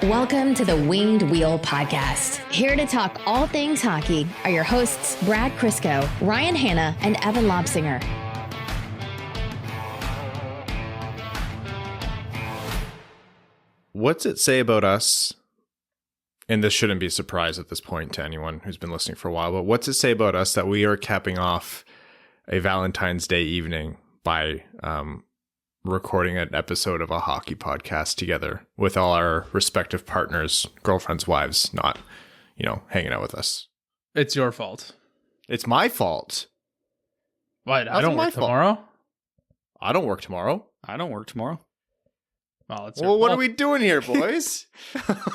Welcome to the Winged Wheel Podcast. Here to talk all things hockey are your hosts, Brad Crisco, Ryan Hanna, and Evan Lobsinger. What's it say about us? And this shouldn't be a surprise at this point to anyone who's been listening for a while, but what's it say about us that we are capping off a Valentine's Day evening by recording an episode of a hockey podcast together with all our respective partners, girlfriends, wives, not, hanging out with us? It's your fault. It's my fault. What? I don't work tomorrow? I don't work tomorrow. I don't work tomorrow. Well, what are we doing here, boys?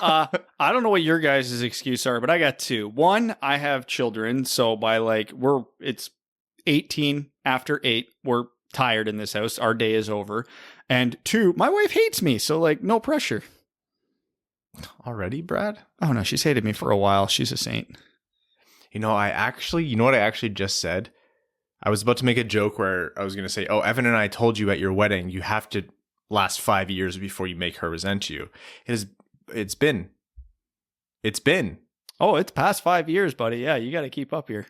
I don't know what your guys' excuse are, but I got two. One, I have children, so by it's 18 after 8. We're tired in this house. Our day is over. And two, my wife hates me, so no pressure. Already, Brad? Oh no, she's hated me for a while. She's a saint. You know what I actually just said? I was about to make a joke where I was going to say, oh, Evan and I told you at your wedding, you have to last 5 years before you make her resent you. It's been. Oh, it's past 5 years, buddy. Yeah, you got to keep up here.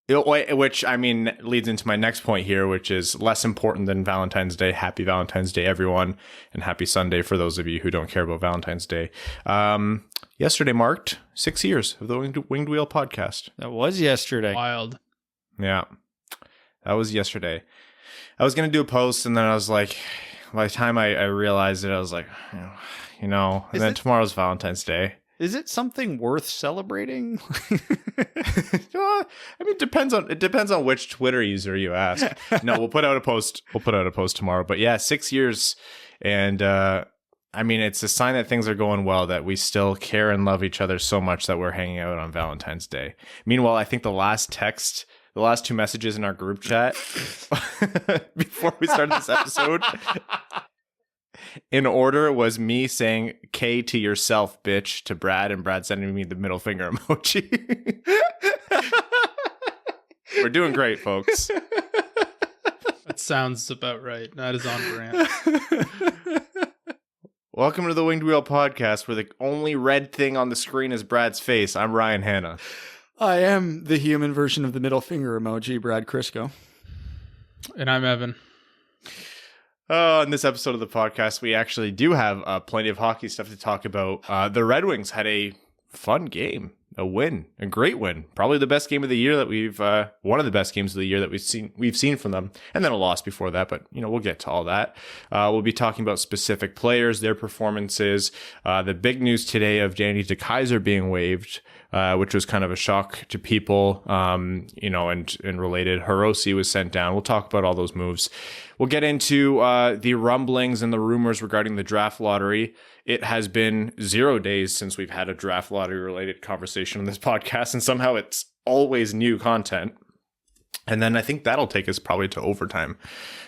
Which, leads into my next point here, which is less important than Valentine's Day. Happy Valentine's Day, everyone. And happy Sunday for those of you who don't care about Valentine's Day. Yesterday marked 6 years of the Winged Wheel podcast. That was yesterday. Wild. Yeah, that was yesterday. I was going to do a post, and then I was like, by the time I realized it, I was like, and then tomorrow's Valentine's Day. Is it something worth celebrating? It depends on which Twitter user you ask. No, we'll put out a post. We'll put out a post tomorrow. But yeah, 6 years, and it's a sign that things are going well, that we still care and love each other so much that we're hanging out on Valentine's Day. Meanwhile, I think the last two messages in our group chat before we started this episode, in order, was me saying "K to yourself, bitch" to Brad, and Brad sending me the middle finger emoji. We're doing great, folks. That sounds about right. That is on brand. Welcome to the Winged Wheel Podcast, where the only red thing on the screen is Brad's face. I'm Ryan Hanna. I am the human version of the middle finger emoji, Brad Crisco. And I'm Evan. In this episode of the podcast, we actually do have plenty of hockey stuff to talk about. The Red Wings had a fun game, a great win. Probably the best game of the year that one of the best games of the year that we've seen from them. And then a loss before that, but we'll get to all that. We'll be talking about specific players, their performances. The big news today of DeKeyser being waived, which was kind of a shock to people, and related. Hirose was sent down. We'll talk about all those moves. We'll get into the rumblings and the rumors regarding the draft lottery. It has been 0 days since we've had a draft lottery related conversation on this podcast, and somehow it's always new content. And then I think that'll take us probably to overtime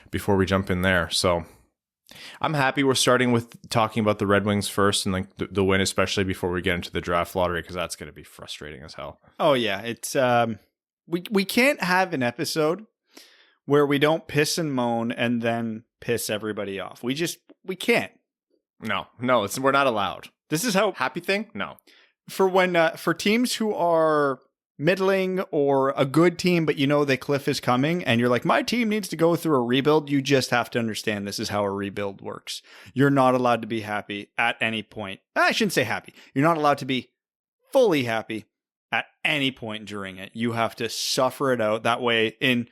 before we jump in there. So I'm happy we're starting with talking about the Red Wings first, and the win, especially before we get into the draft lottery, because that's going to be frustrating as hell. Oh yeah, it's we can't have an episode where we don't piss and moan and then piss everybody off. We can't. No, we're not allowed. This is how happy thing. No, for teams who are middling or a good team, but the cliff is coming, and you're like, my team needs to go through a rebuild. You just have to understand this is how a rebuild works. You're not allowed to be happy at any point. I shouldn't say happy. You're not allowed to be fully happy at any point during it. You have to suffer it out. That way, in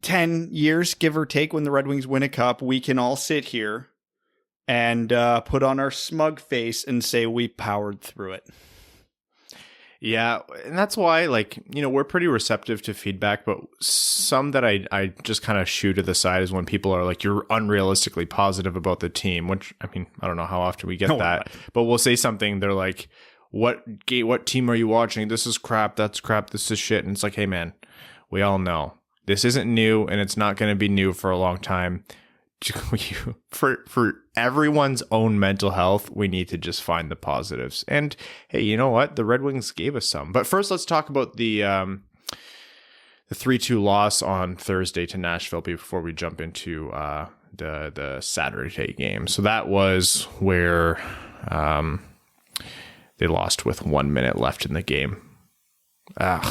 10 years, give or take, when the Red Wings win a cup, we can all sit here and put on our smug face and say we powered through it. Yeah, and that's why, we're pretty receptive to feedback, but some that I just kind of shoo to the side is when people are like, you're unrealistically positive about the team, which, I don't know how often we get that, but we'll say something, they're like, what team are you watching? This is crap, that's crap, this is shit. And it's like, hey man, we all know this isn't new, and it's not going to be new for a long time. For everyone's own mental health, we need to just find the positives. And hey, you know what? The Red Wings gave us some. But first, let's talk about the 3-2 loss on Thursday to Nashville before we jump into the Saturday game. So that was where They lost with 1 minute left in the game.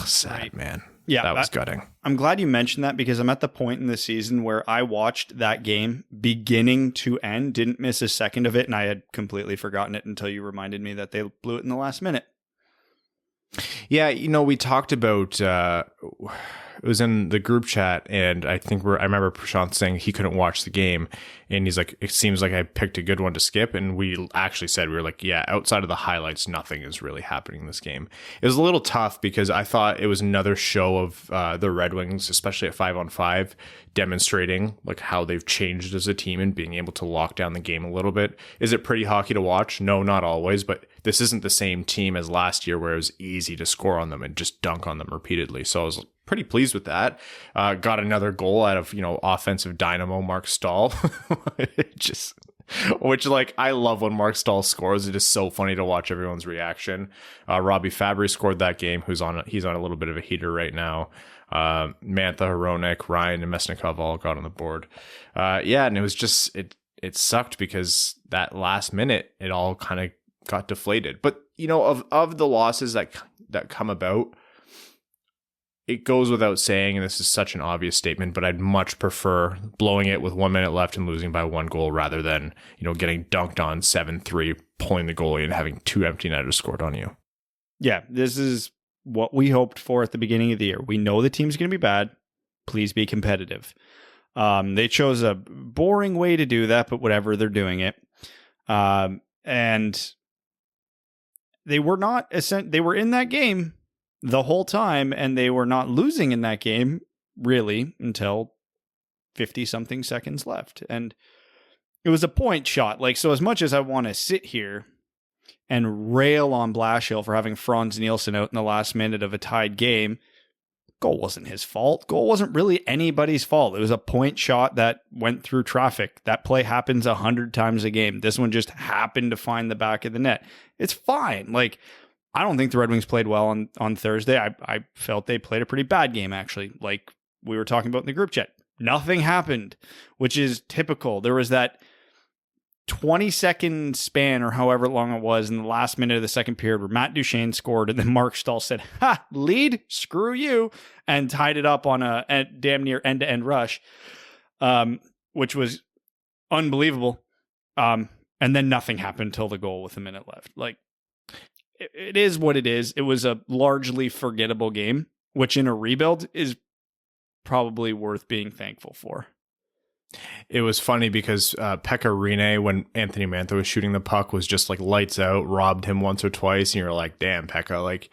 Sad, man. Yeah, that was gutting. I'm glad you mentioned that because I'm at the point in the season where I watched that game beginning to end, didn't miss a second of it, and I had completely forgotten it until you reminded me that they blew it in the last minute. Yeah, we talked about it was in the group chat, and I remember Prashant saying he couldn't watch the game, and he's like, it seems like I picked a good one to skip, and we actually said, we were like, yeah, outside of the highlights, nothing is really happening in this game. It was a little tough because I thought it was another show of the Red Wings, especially at 5-on-5, demonstrating like how they've changed as a team and being able to lock down the game a little bit. Is it pretty hockey to watch? No, not always, but this isn't the same team as last year where it was easy to score on them and just dunk on them repeatedly. So I was pretty pleased with that. Got another goal out of, offensive dynamo Mark Stahl, which like, I love when Mark Stahl scores. It is so funny to watch everyone's reaction. Robbie Fabbri scored that game, he's on a little bit of a heater right now. Mantha, Hronek, Ryan, and Mesnikov all got on the board. And it was just, it sucked because that last minute, it all kind of got deflated. But, of the losses that come about, it goes without saying, and this is such an obvious statement, but I'd much prefer blowing it with 1 minute left and losing by 1 goal rather than, getting dunked on 7-3, pulling the goalie and having 2 empty netters scored on you. Yeah, this is what we hoped for at the beginning of the year. We know the team's going to be bad. Please be competitive. They chose a boring way to do that, but whatever, they're doing it. And they were in that game the whole time, and they were not losing in that game really until 50 something seconds left. And it was a point shot. Like, so as much as I want to sit here and rail on Blashill for having Franz Nielsen out in the last minute of a tied game, goal wasn't his fault. Goal wasn't really anybody's fault. It was a point shot that went through traffic. That play happens 100 times a game. This one just happened to find the back of the net. It's fine. Like, I don't think the Red Wings played well on Thursday. I felt they played a pretty bad game, actually. Like we were talking about in the group chat. Nothing happened, which is typical. There was that 20-second span or however long it was in the last minute of the second period where Matt Duchene scored, and then Mark Stahl said, lead, screw you, and tied it up on a damn near end-to-end rush, which was unbelievable. And then nothing happened until the goal with a minute left. Like, it is what it is. It was a largely forgettable game, which in a rebuild is probably worth being thankful for. It was funny because Pekka Rinne, when Anthony Mantha was shooting the puck, was just like lights out, robbed him once or twice, and you're like, damn, Pekka. Like,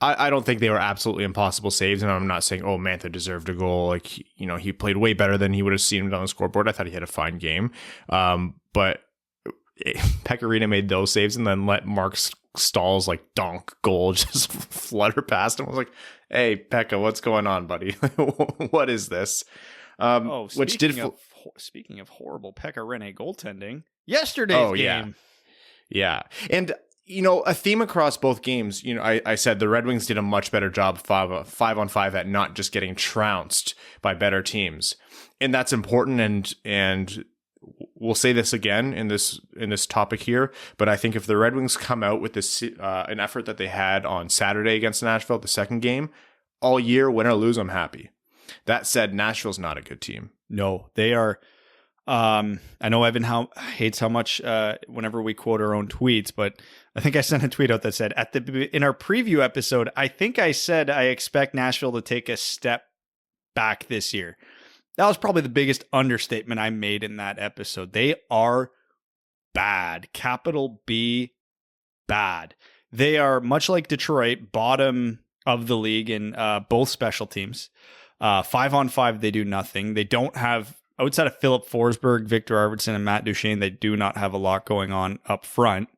I don't think they were absolutely impossible saves, and I'm not saying, Mantha deserved a goal. Like, he played way better than he would have seen him on the scoreboard. I thought he had a fine game. But Pekka Rinne made those saves and then let Mark Stahl's like donk goal just flutter past him. I was like, hey, Pekka, what's going on, buddy? What is this? Speaking of horrible Pekka Rinne goaltending, yesterday's game. Yeah. And, a theme across both games, I said the Red Wings did a much better job 5-on-5 at not just getting trounced by better teams. And that's important. And we'll say this again in this topic here, but I think if the Red Wings come out with this an effort that they had on Saturday against Nashville, the second game, all year, win or lose, I'm happy. That said, Nashville's not a good team. No, they are. I know Evan hates how much whenever we quote our own tweets, but I think I sent a tweet out that said in our preview episode, I think I said I expect Nashville to take a step back this year. That was probably the biggest understatement I made in that episode. They are bad. Capital B, bad. They are much like Detroit, bottom of the league in both special teams. 5-on-5, they do nothing. They don't have, outside of Philip Forsberg, Victor Arvidsson, and Matt Duchene, they do not have a lot going on up front.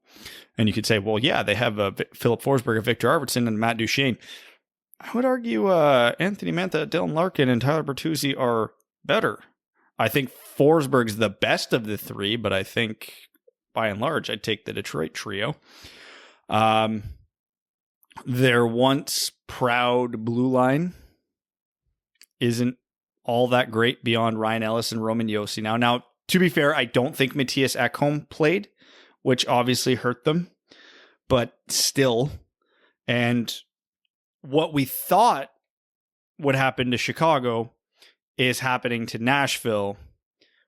And you could say, well, yeah, they have Philip Forsberg, Victor Arvidsson, and Matt Duchene. I would argue Anthony Mantha, Dylan Larkin, and Tyler Bertuzzi are better. I think Forsberg's the best of the three, but I think by and large, I'd take the Detroit trio. Their once proud blue line isn't all that great beyond Ryan Ellis and Roman Josi. Now, to be fair, I don't think Matthias Ekholm played which obviously hurt them, but still. And what we thought would happen to Chicago is happening to Nashville,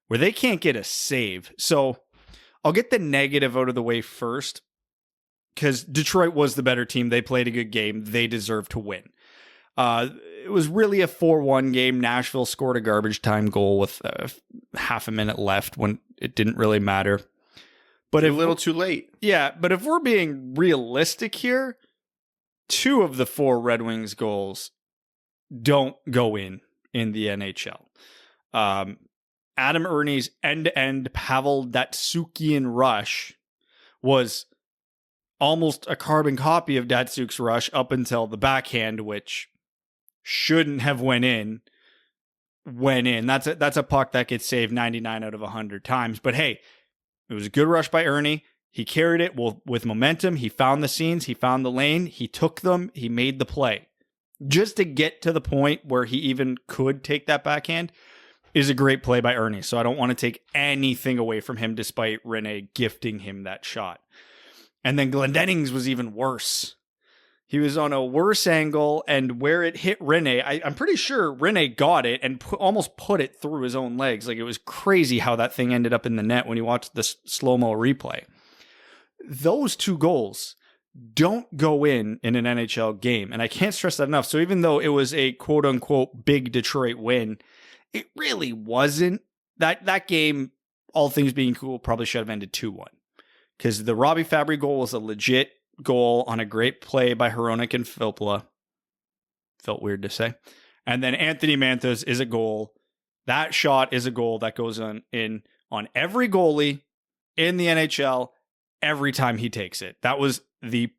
where they can't get a save. So I'll get the negative out of the way first, because Detroit was the better team. They played a good game. They deserved to win. It was really a 4-1 game. Nashville scored a garbage time goal with half a minute left when it didn't really matter. But a little too late. Yeah, but if we're being realistic here, 2 of the 4 Red Wings goals don't go in the NHL. Adam Ernie's end-to-end Pavel Datsyukian rush was almost a carbon copy of Datsuk's rush up until the backhand, which shouldn't have went in. That's a puck that gets saved 99 out of 100 times. But hey, it was a good rush by Ernie. He carried it with momentum. He found the seams. He found the lane. He took them. He made the play. Just to get to the point where he even could take that backhand is a great play by Ernie. So I don't want to take anything away from him despite Rene gifting him that shot. And then Glendening's was even worse. He was on a worse angle, and where it hit Rene, I'm pretty sure Rene got it and almost put it through his own legs. Like, it was crazy how that thing ended up in the net when you watched the slow-mo replay. Those 2 goals don't go in an NHL game, and I can't stress that enough. So even though it was a quote-unquote big Detroit win, it really wasn't. That game, all things being cool, probably should have ended 2-1. Because the Robbie Fabbri goal was a legit goal on a great play by Hirose and Filppula. Felt weird to say. And then Anthony Mantha's is a goal. That shot is a goal that goes on every goalie in the NHL every time he takes it. That was the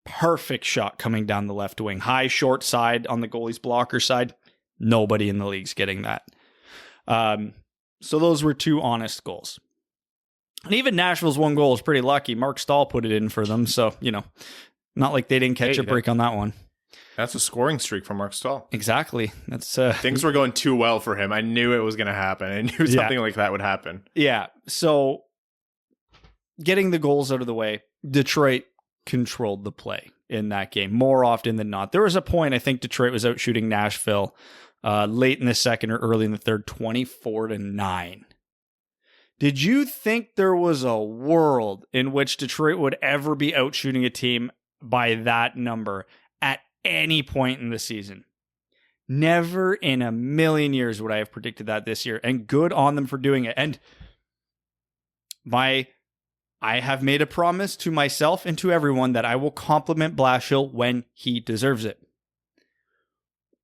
perfect shot coming down the left wing. High, short side on the goalie's blocker side. Nobody in the league's getting that. So those were 2 honest goals. And even Nashville's 1 goal is pretty lucky. Mark Stahl put it in for them. So, not like they didn't catch a break on that one. That's a scoring streak from Mark Stahl. Exactly. That's things were going too well for him. I knew it was going to happen. I knew something like that would happen. Yeah. So getting the goals out of the way, Detroit controlled the play in that game more often than not. There was a point, I think Detroit was out shooting Nashville late in the second or early in the third, 24-9. Did you think there was a world in which Detroit would ever be out shooting a team by that number at any point in the season? Never in a million years would I have predicted that this year, and good on them for doing it. And I have made a promise to myself and to everyone that I will compliment Blashill when he deserves it.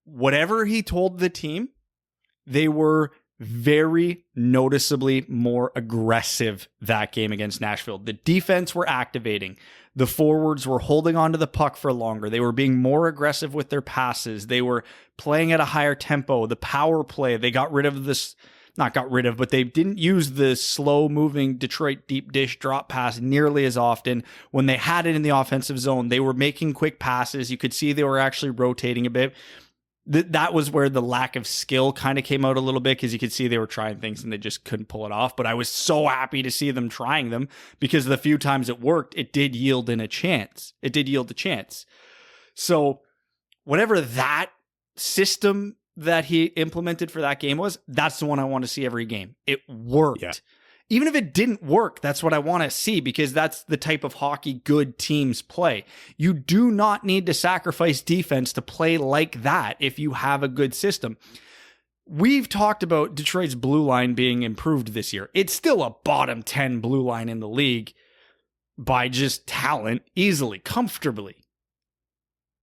Whatever he told the team, they were very noticeably more aggressive that game against Nashville. The defense were activating. The forwards were holding on to the puck for longer. They were being more aggressive with their passes. They were playing at a higher tempo. The power play, they got rid of this, but they didn't use the slow-moving Detroit deep dish drop pass nearly as often. When they had it in the offensive zone, they were making quick passes. You could see they were actually rotating a bit. That was where the lack of skill kind of came out a little bit, because you could see they were trying things and they just couldn't pull it off. But I was so happy to see them trying them, because the few times it worked, it did yield a chance. So whatever that system that he implemented for that game was, that's the one I want to see every game. It worked. Yeah. Even if it didn't work, that's what I want to see, because that's the type of hockey good teams play. You do not need to sacrifice defense to play like that if you have a good system. We've talked about Detroit's blue line being improved this year. It's still a bottom 10 blue line in the league by just talent, easily, comfortably.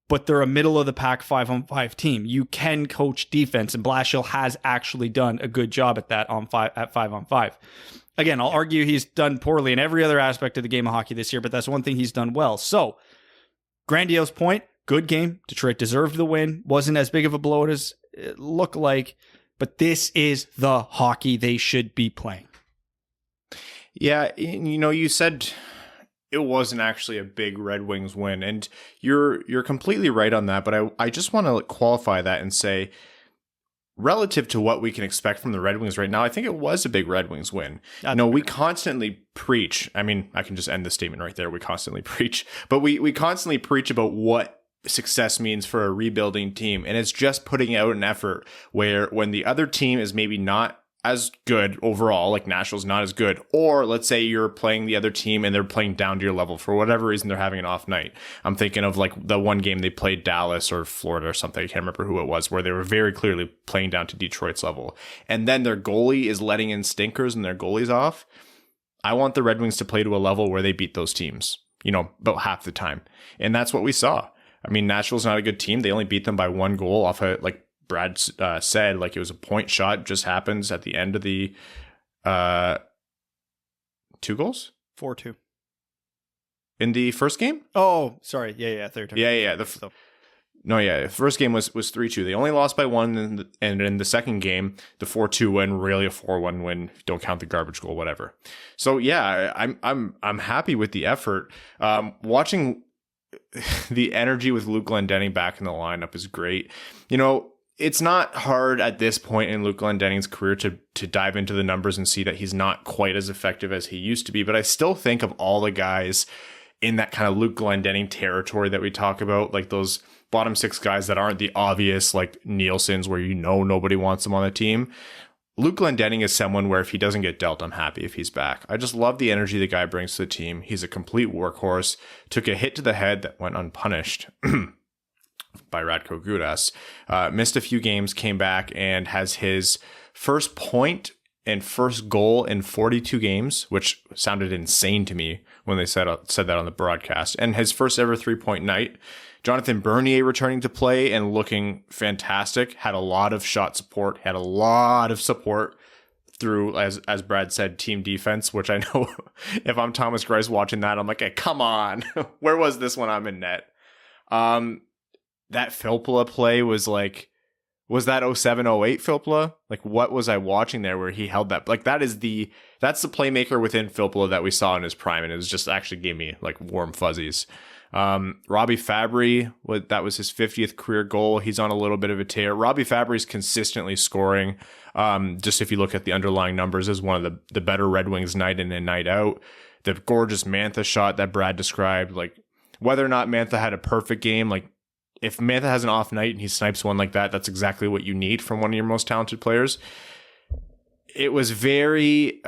But they're a middle-of-the-pack 5-on-5 team. You can coach defense, and Blashill has actually done a good job at that at 5-on-5. Again, I'll argue he's done poorly in every other aspect of the game of hockey this year, but that's one thing he's done well. So, grandiose point, good game. Detroit deserved the win. Wasn't as big of a blowout as it looked like, but this is the hockey they should be playing. Yeah, you said it wasn't actually a big Red Wings win, and you're completely right on that, but I just want to qualify that and say, relative to what we can expect from the Red Wings right now, I think it was a big Red Wings win. We constantly preach. I mean, I can just end the statement right there. We constantly preach, but we constantly preach about what success means for a rebuilding team. And it's just putting out an effort where when the other team is maybe not as good overall, like Nashville's not as good, or let's say you're playing the other team and they're playing down to your level for whatever reason, they're having an off night. I'm thinking of like the one game they played Dallas or Florida or something. I can't remember who it was, where they were very clearly playing down to Detroit's level. And then their goalie is letting in stinkers and their goalie's off. I want the Red Wings to play to a level where they beat those teams, about half the time. And that's what we saw. I mean, Nashville's not a good team. They only beat them by one goal off a, like Brad said, like it was a point shot, just happens at the end of the 2 goals? 4-2. In the first game? Oh, sorry. Yeah. Third time. Yeah. The first game was 3-2. They only lost by 1, and in the second game, the 4-2 win, really a 4-1 win. Don't count the garbage goal, whatever. So yeah, I'm happy with the effort. Watching the energy with Luke Glendening back in the lineup is great. It's not hard at this point in Luke Glendening's career to dive into the numbers and see that he's not quite as effective as he used to be. But I still think of all the guys in that kind of Luke Glendening territory that we talk about, like those bottom 6 guys that aren't the obvious, like Nielsen's, where nobody wants him on the team. Luke Glendening is someone where if he doesn't get dealt, I'm happy if he's back. I just love the energy the guy brings to the team. He's a complete workhorse. Took a hit to the head that went unpunished by Radko Gudas, missed a few games, came back and has his first point and first goal in 42 games, which sounded insane to me when they said that on the broadcast, and his first ever 3-point night. Jonathan Bernier returning to play and looking fantastic, had a lot of shot support, had a lot of support through, as Brad said, team defense, which I know if I'm Thomas Greiss watching that, I'm like, hey, come on, where was this when I'm in net? That Filppula play was like, was that 07-08 Filppula? Like, what was I watching there where he held that? Like, that's the playmaker within Filppula that we saw in his prime, and it was just actually gave me like warm fuzzies. Robbie Fabbri, that was his 50th career goal. He's on a little bit of a tear. Robbie Fabbri's consistently scoring. Just if you look at the underlying numbers, is one of the better Red Wings night in and night out. The gorgeous Mantha shot that Brad described, like whether or not Mantha had a perfect game, like if Mantha has an off night and he snipes one like that, that's exactly what you need from one of your most talented players. It was very,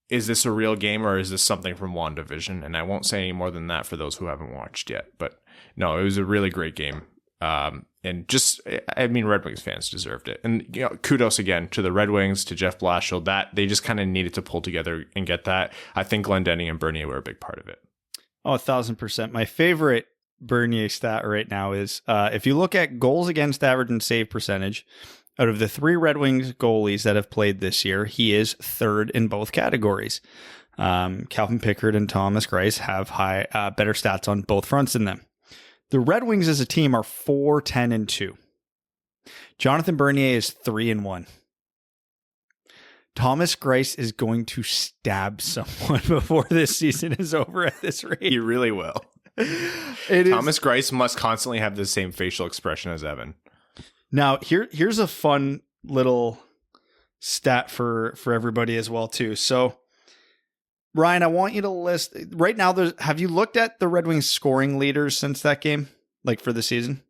is this a real game or is this something from WandaVision? And I won't say any more than that for those who haven't watched yet. But no, it was a really great game. And just, I mean, Red Wings fans deserved it. And kudos again to the Red Wings, to Jeff Blashill, that they just kind of needed to pull together and get that. I think Glendening and Bernier were a big part of it. Oh, 1,000%. My favorite Bernier stat right now is if you look at goals against average and save percentage, out of the 3 Red Wings goalies that have played this year, he is third in both categories. Calvin Pickard and Thomas Greiss have better stats on both fronts than them. The Red Wings as a team are 4-10-2. Jonathan Bernier is 3-1. Thomas Greiss is going to stab someone before this season is over at this rate. He really will. Thomas Greiss must constantly have the same facial expression as Evan. Now, here's a fun little stat for everybody as well, too. So, Ryan, I want you to list right now. Have you looked at the Red Wings scoring leaders since that game, like for the season?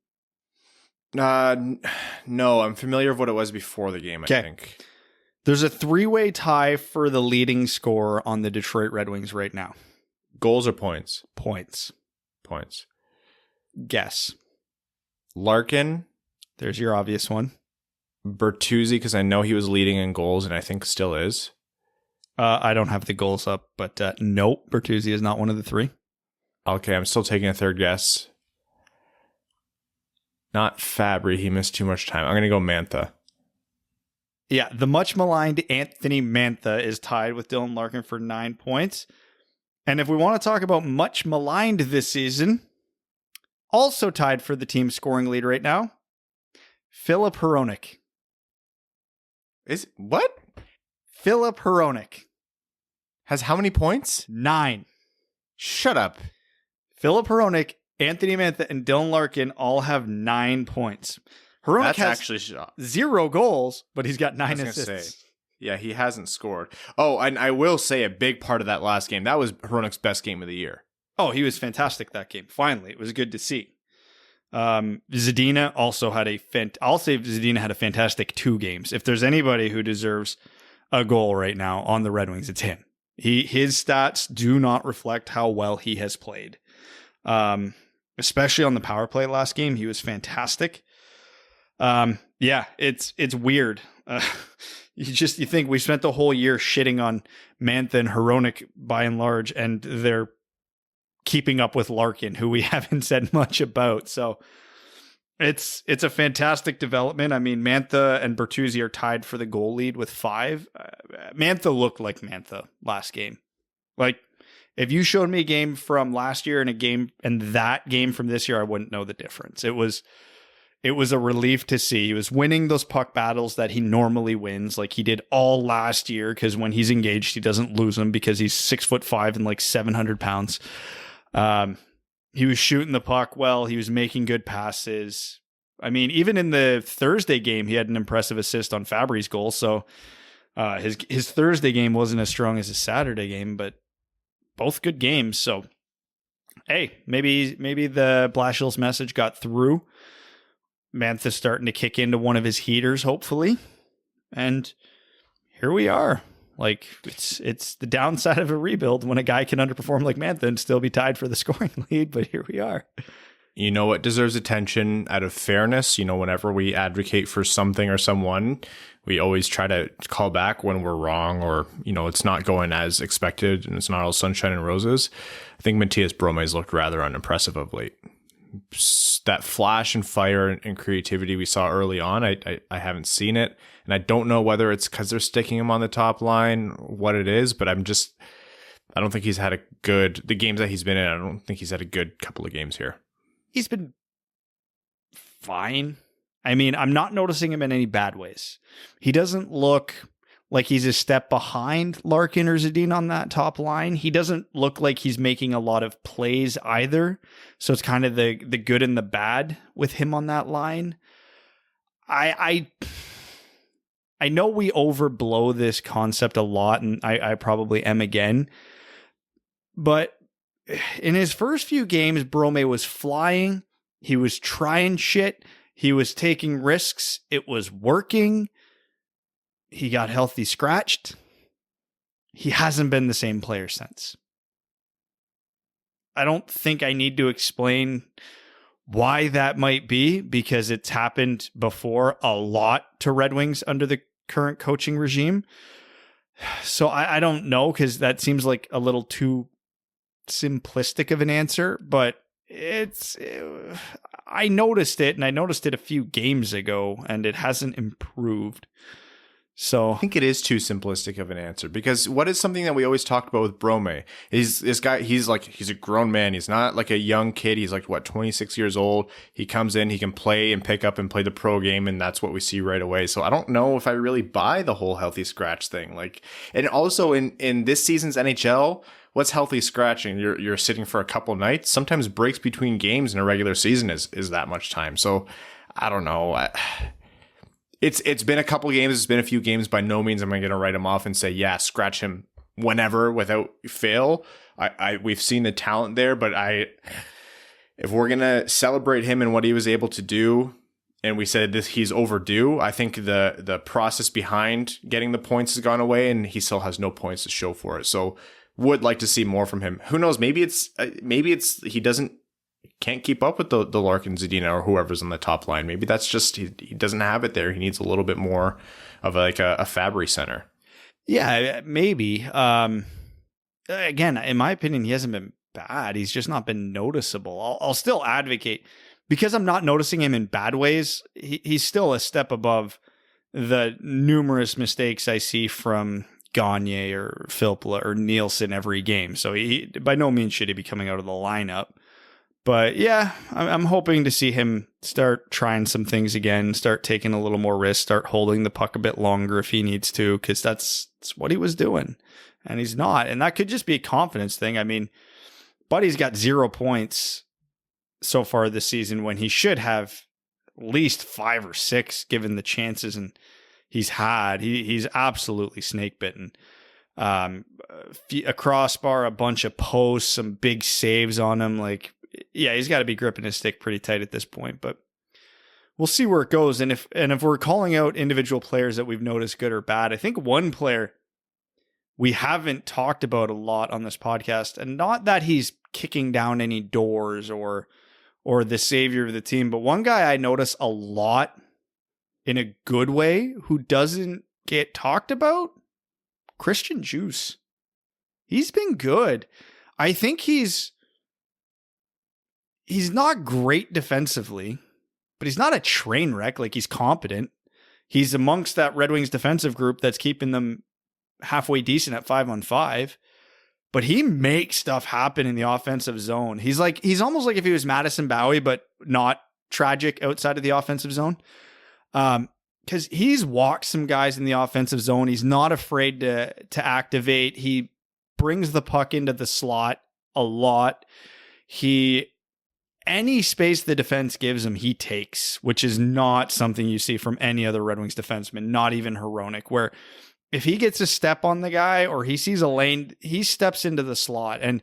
No, I'm familiar with what it was before the game. I think there's a 3-way tie for the leading scorer on the Detroit Red Wings right now. Goals or points? Points. Guess. Larkin. There's your obvious one. Bertuzzi, because I know he was leading in goals and I think still is. I don't have the goals up, but nope, Bertuzzi is not one of the 3. Okay, I'm still taking a third guess. Not Fabbri, he missed too much time. I'm going to go Mantha. Yeah, the much maligned Anthony Mantha is tied with Dylan Larkin for 9 points. And if we want to talk about much maligned this season, also tied for the team scoring lead right now, Filip Hronek. Is what? Filip Hronek has how many points? 9. Shut up. Filip Hronek, Anthony Mantha, and Dylan Larkin all have 9 points. Hirose That's has actually 0 goals, but he's got I 9 was gonna assists. say, yeah, he hasn't scored. Oh, and I will say a big part of that last game, that was Hronek's best game of the year. Oh, he was fantastic that game. Finally, it was good to see. Zadina also had I'll say Zadina had a fantastic 2 games. If there's anybody who deserves a goal right now on the Red Wings, it's him. His stats do not reflect how well he has played. Especially on the power play last game, he was fantastic. Yeah, it's weird. You think we spent the whole year shitting on Mantha and Hirose by and large, and they're keeping up with Larkin, who we haven't said much about. So it's a fantastic development. I mean, Mantha and Bertuzzi are tied for the goal lead with 5. Mantha looked like Mantha last game. Like, if you showed me a game from last year and that game from this year, I wouldn't know the difference. It was a relief to see. He was winning those puck battles that he normally wins, like he did all last year, because when he's engaged, he doesn't lose them because he's 6'5" and like 700 pounds. He was shooting the puck well. He was making good passes. I mean, even in the Thursday game, he had an impressive assist on Fabbri's goal. So his Thursday game wasn't as strong as his Saturday game, but both good games. So, hey, maybe the Blashill's message got through. Mantha's starting to kick into one of his heaters, hopefully. And here we are. Like, it's the downside of a rebuild when a guy can underperform like Mantha and still be tied for the scoring lead, but here we are. You know what deserves attention out of fairness? You know, whenever we advocate for something or someone, we always try to call back when we're wrong, or, you know, it's not going as expected and it's not all sunshine and roses. I think Matthias Brome's looked rather unimpressive of late. That flash and fire and creativity we saw early on, I haven't seen it. And I don't know whether it's because they're sticking him on the top line, what it is, but I don't think he's had the games that he's been in, I don't think he's had a good couple of games here. He's been fine. I mean, I'm not noticing him in any bad ways. He doesn't look like he's a step behind Larkin or Zadina on that top line. He doesn't look like he's making a lot of plays either. So it's kind of the good and the bad with him on that line. I know we overblow this concept a lot, and I probably am again. But in his first few games, Brome was flying. He was trying shit. He was taking risks. It was working. He got healthy scratched. He hasn't been the same player since. I don't think I need to explain why that might be, because it's happened before a lot to Red Wings under the current coaching regime. So I don't know, because that seems like a little too simplistic of an answer, but I noticed it, and I noticed it a few games ago, and it hasn't improved. So I think it is too simplistic of an answer, because what is something that we always talked about with Brome? He's a grown man. He's not like a young kid. He's like, 26 years old. He comes in, he can play and pick up and play the pro game, and that's what we see right away. So I don't know if I really buy the whole healthy scratch thing. Like, and also in this season's NHL, what's healthy scratching? You're sitting for a couple nights. Sometimes breaks between games in a regular season is that much time. So I don't know. It's been a couple games. It's been a few games. By no means am I going to write him off and say, yeah, scratch him whenever without fail. We've seen the talent there, but if we're going to celebrate him and what he was able to do, and we said this, he's overdue, I think the process behind getting the points has gone away, and he still has no points to show for it. So would like to see more from him. Who knows? Maybe it's he can't keep up with the Larkin, Zadina, or whoever's on the top line. Maybe that's just he doesn't have it there. He needs a little bit more of a Fabbri center. Yeah, maybe. Again, in my opinion, he hasn't been bad. He's just not been noticeable. I'll still advocate, because I'm not noticing him in bad ways. He's still a step above the numerous mistakes I see from Gagne or Filppula or Nielsen every game. So he by no means should he be coming out of the lineup. But yeah, I'm hoping to see him start trying some things again, start taking a little more risk, start holding the puck a bit longer if he needs to, because that's what he was doing. And he's not. And that could just be a confidence thing. I mean, Buddy's got 0 points so far this season when he should have at least 5 or 6 given the chances and he's had. He's absolutely snake bitten. A crossbar, a bunch of posts, some big saves on him. Like, yeah, he's got to be gripping his stick pretty tight at this point, but we'll see where it goes. And if we're calling out individual players that we've noticed good or bad, I think one player we haven't talked about a lot on this podcast, and not that he's kicking down any doors or the savior of the team, but one guy I notice a lot in a good way who doesn't get talked about, Christian Juice. He's been good. I think he's not great defensively, but he's not a train wreck. Like, he's competent. He's amongst that Red Wings defensive group that's keeping them halfway decent at 5-on-5, but he makes stuff happen in the offensive zone. He's almost like if he was Madison Bowie, but not tragic outside of the offensive zone. Because he's walked some guys in the offensive zone. He's not afraid to activate. He brings the puck into the slot a lot. Any space the defense gives him, he takes, which is not something you see from any other Red Wings defenseman, not even Hronek, where if he gets a step on the guy or he sees a lane, he steps into the slot. And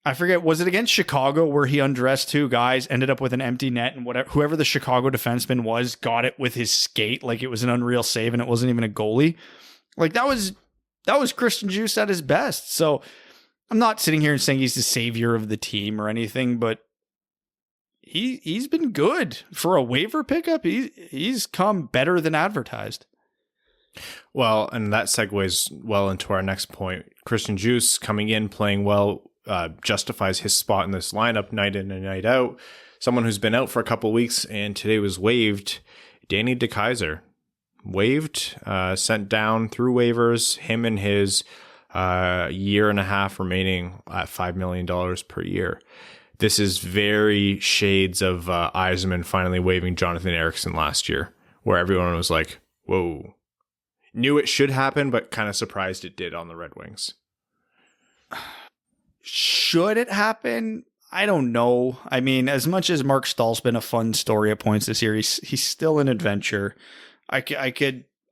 I forget, was it against Chicago where he undressed 2 guys, ended up with an empty net, and whoever the Chicago defenseman was got it with his skate like it was an unreal save and it wasn't even a goalie? Like, that was Christian Juice at his best. So I'm not sitting here and saying he's the savior of the team or anything, but he's been good for a waiver pickup. He's come better than advertised. Well, and that segues well into our next point. Christian Juice coming in, playing well, justifies his spot in this lineup night in and night out. Someone who's been out for a couple of weeks and today was waived, Danny DeKeyser. Waived, sent down through waivers, him and his year and a half remaining at $5 million per year. This is very shades of Yzerman finally waiving Jonathan Ericsson last year, where everyone was like, whoa. Knew it should happen, but kind of surprised it did on the Red Wings. Should it happen? I don't know. I mean, as much as Mark Stahl's been a fun story at points this year, he's still an adventure. I'm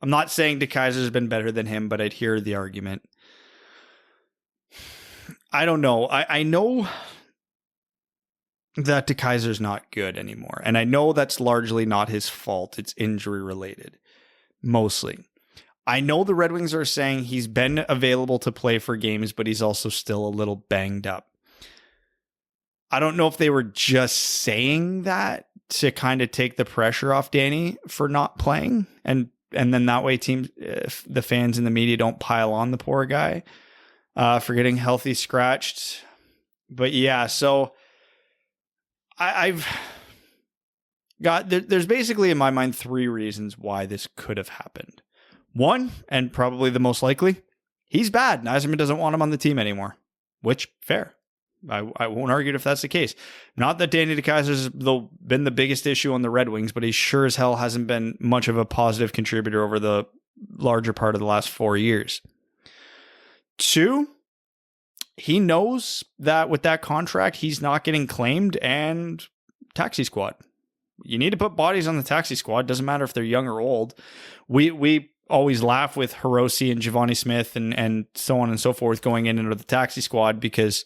not saying DeKeyser's been better than him, but I'd hear the argument. I don't know. I know that DeKeyser's not good anymore. And I know that's largely not his fault. It's injury related, mostly. I know the Red Wings are saying he's been available to play for games, but he's also still a little banged up. I don't know if they were just saying that to kind of take the pressure off Danny for not playing. And then that way teams, if the fans and the media don't pile on the poor guy for getting healthy scratched. But yeah, so I've got, there's basically in my mind 3 reasons why this could have happened. One, and probably the most likely, he's bad. Yzerman doesn't want him on the team anymore, which, fair. I won't argue if that's the case. Not that Danny DeKeyser's been the biggest issue on the Red Wings, but he sure as hell hasn't been much of a positive contributor over the larger part of the last 4 years. 2, he knows that with that contract, he's not getting claimed and taxi squad. You need to put bodies on the taxi squad. Doesn't matter if they're young or old. We always laugh with Hirose and Giovanni Smith and so on and so forth going in under the taxi squad because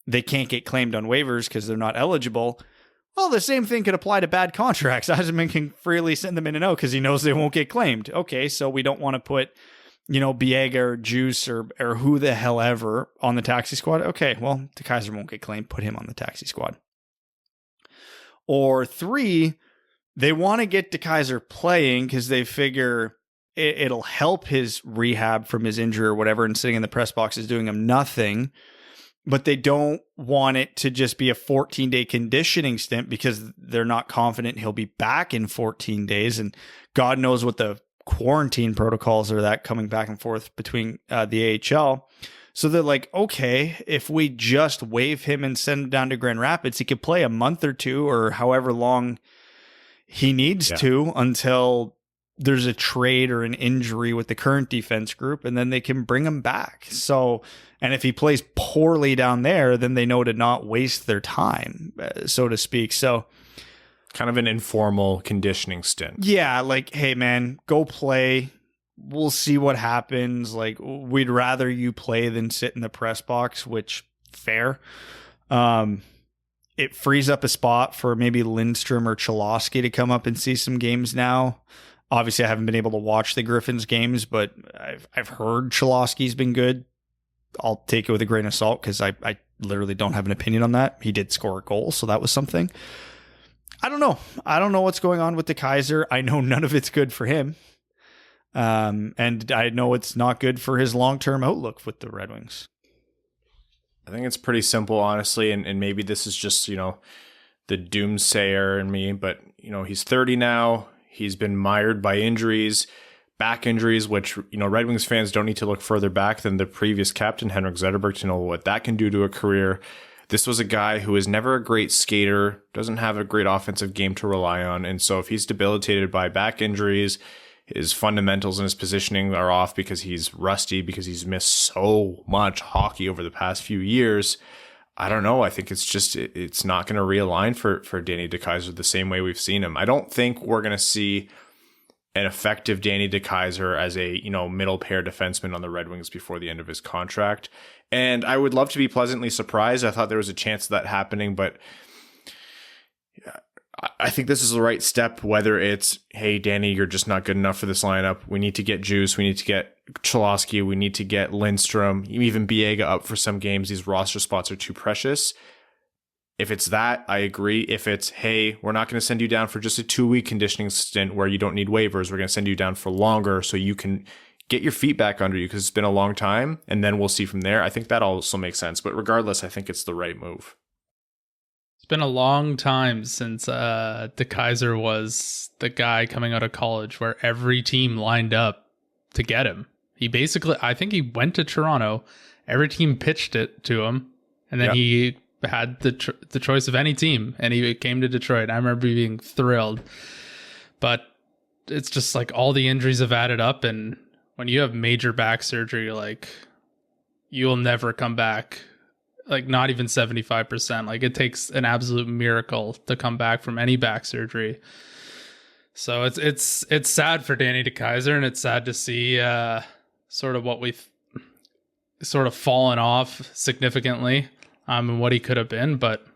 they can't get claimed on waivers because they're not eligible. Well, the same thing could apply to bad contracts. Yzerman can freely send them in and out because he knows they won't get claimed. Okay, so we don't want to put, Biega or Juice or who the hell ever on the taxi squad. Okay, well, DeKeyser won't get claimed. Put him on the taxi squad. Or 3, they want to get DeKeyser playing because they figure it'll help his rehab from his injury or whatever, and sitting in the press box is doing him nothing. But they don't want it to just be a 14-day conditioning stint because they're not confident he'll be back in 14 days. And God knows what the quarantine protocols are that coming back and forth between the AHL. So they're like, okay, if we just waive him and send him down to Grand Rapids, he could play a month or 2 or however long he needs to until there's a trade or an injury with the current defense group, and then they can bring him back. So, and if he plays poorly down there, then they know to not waste their time, so to speak. So kind of an informal conditioning stint. Yeah, like, hey, man, go play. We'll see what happens. Like, we'd rather you play than sit in the press box, which, fair. It frees up a spot for maybe Lindstrom or Cholowski to come up and see some games now. Obviously, I haven't been able to watch the Griffins games, but I've heard Cholowski's been good. I'll take it with a grain of salt because I literally don't have an opinion on that. He did score a goal, so that was something. I don't know. I don't know what's going on with DeKeyser. I know none of it's good for him. And I know it's not good for his long-term outlook with the Red Wings. I think it's pretty simple, honestly, and maybe this is just, the doomsayer in me, but, he's 30 now. He's been mired by injuries, back injuries, which, Red Wings fans don't need to look further back than the previous captain, Henrik Zetterberg, to know what that can do to a career. This was a guy who is never a great skater, doesn't have a great offensive game to rely on, and so if he's debilitated by back injuries, his fundamentals and his positioning are off because he's rusty, because he's missed so much hockey over the past few years. I don't know. I think it's not going to realign for Danny DeKeyser the same way we've seen him. I don't think we're going to see an effective Danny DeKeyser as a, middle pair defenseman on the Red Wings before the end of his contract. And I would love to be pleasantly surprised. I thought there was a chance of that happening, but I think this is the right step, whether it's, hey, Danny, you're just not good enough for this lineup. We need to get Juice. We need to get Cholowski. We need to get Lindstrom, even Biega up for some games. These roster spots are too precious. If it's that, I agree. If it's, hey, we're not going to send you down for just a 2-week conditioning stint where you don't need waivers. We're going to send you down for longer so you can get your feet back under you because it's been a long time, and then we'll see from there. I think that also makes sense. But regardless, I think it's the right move. It's been a long time since DeKeyser was the guy coming out of college where every team lined up to get him. He basically, I think he went to Toronto. Every team pitched it to him, and then he had the choice of any team, and he came to Detroit. I remember being thrilled, but it's just like all the injuries have added up, and when you have major back surgery, like you'll never come back. Like not even 75%. Like it takes an absolute miracle to come back from any back surgery. So it's sad for Danny DeKeyser, and it's sad to see sort of what we've sort of fallen off significantly and what he could have been, but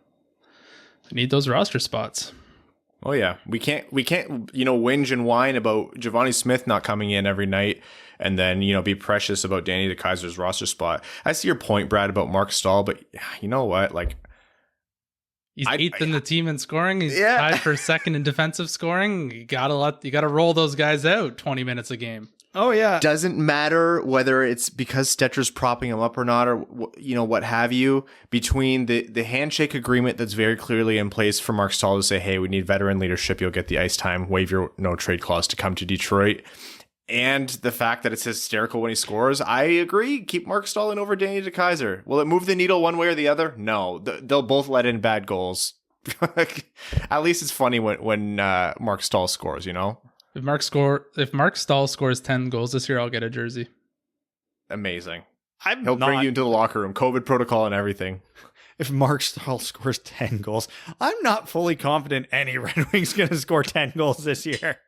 we need those roster spots. Oh yeah, we can't whinge and whine about Giovanni Smith not coming in every night and then be precious about Danny DeKeyser's roster spot. I see your point, Brad, about Mark Stahl, but you know what? Like he's eighth in the team in scoring. He's tied for second in defensive scoring. You gotta roll those guys out 20 minutes a game. Oh yeah, doesn't matter whether it's because Stetcher's propping him up or not, or what have you. Between the handshake agreement that's very clearly in place for Mark Stahl to say, hey, we need veteran leadership, you'll get the ice time, waive your no trade clause to come to Detroit, and the fact that it's hysterical when he scores, I agree. Keep Mark Stahl in over Danny DeKeyser. Will it move the needle one way or the other? No, they'll both let in bad goals. At least it's funny when Mark Stahl scores. If Mark Stahl scores 10 goals this year, I'll get a jersey. Amazing. He'll bring you into the locker room, COVID protocol and everything. If Mark Stahl scores 10 goals, I'm not fully confident any Red Wings going to score 10 goals this year.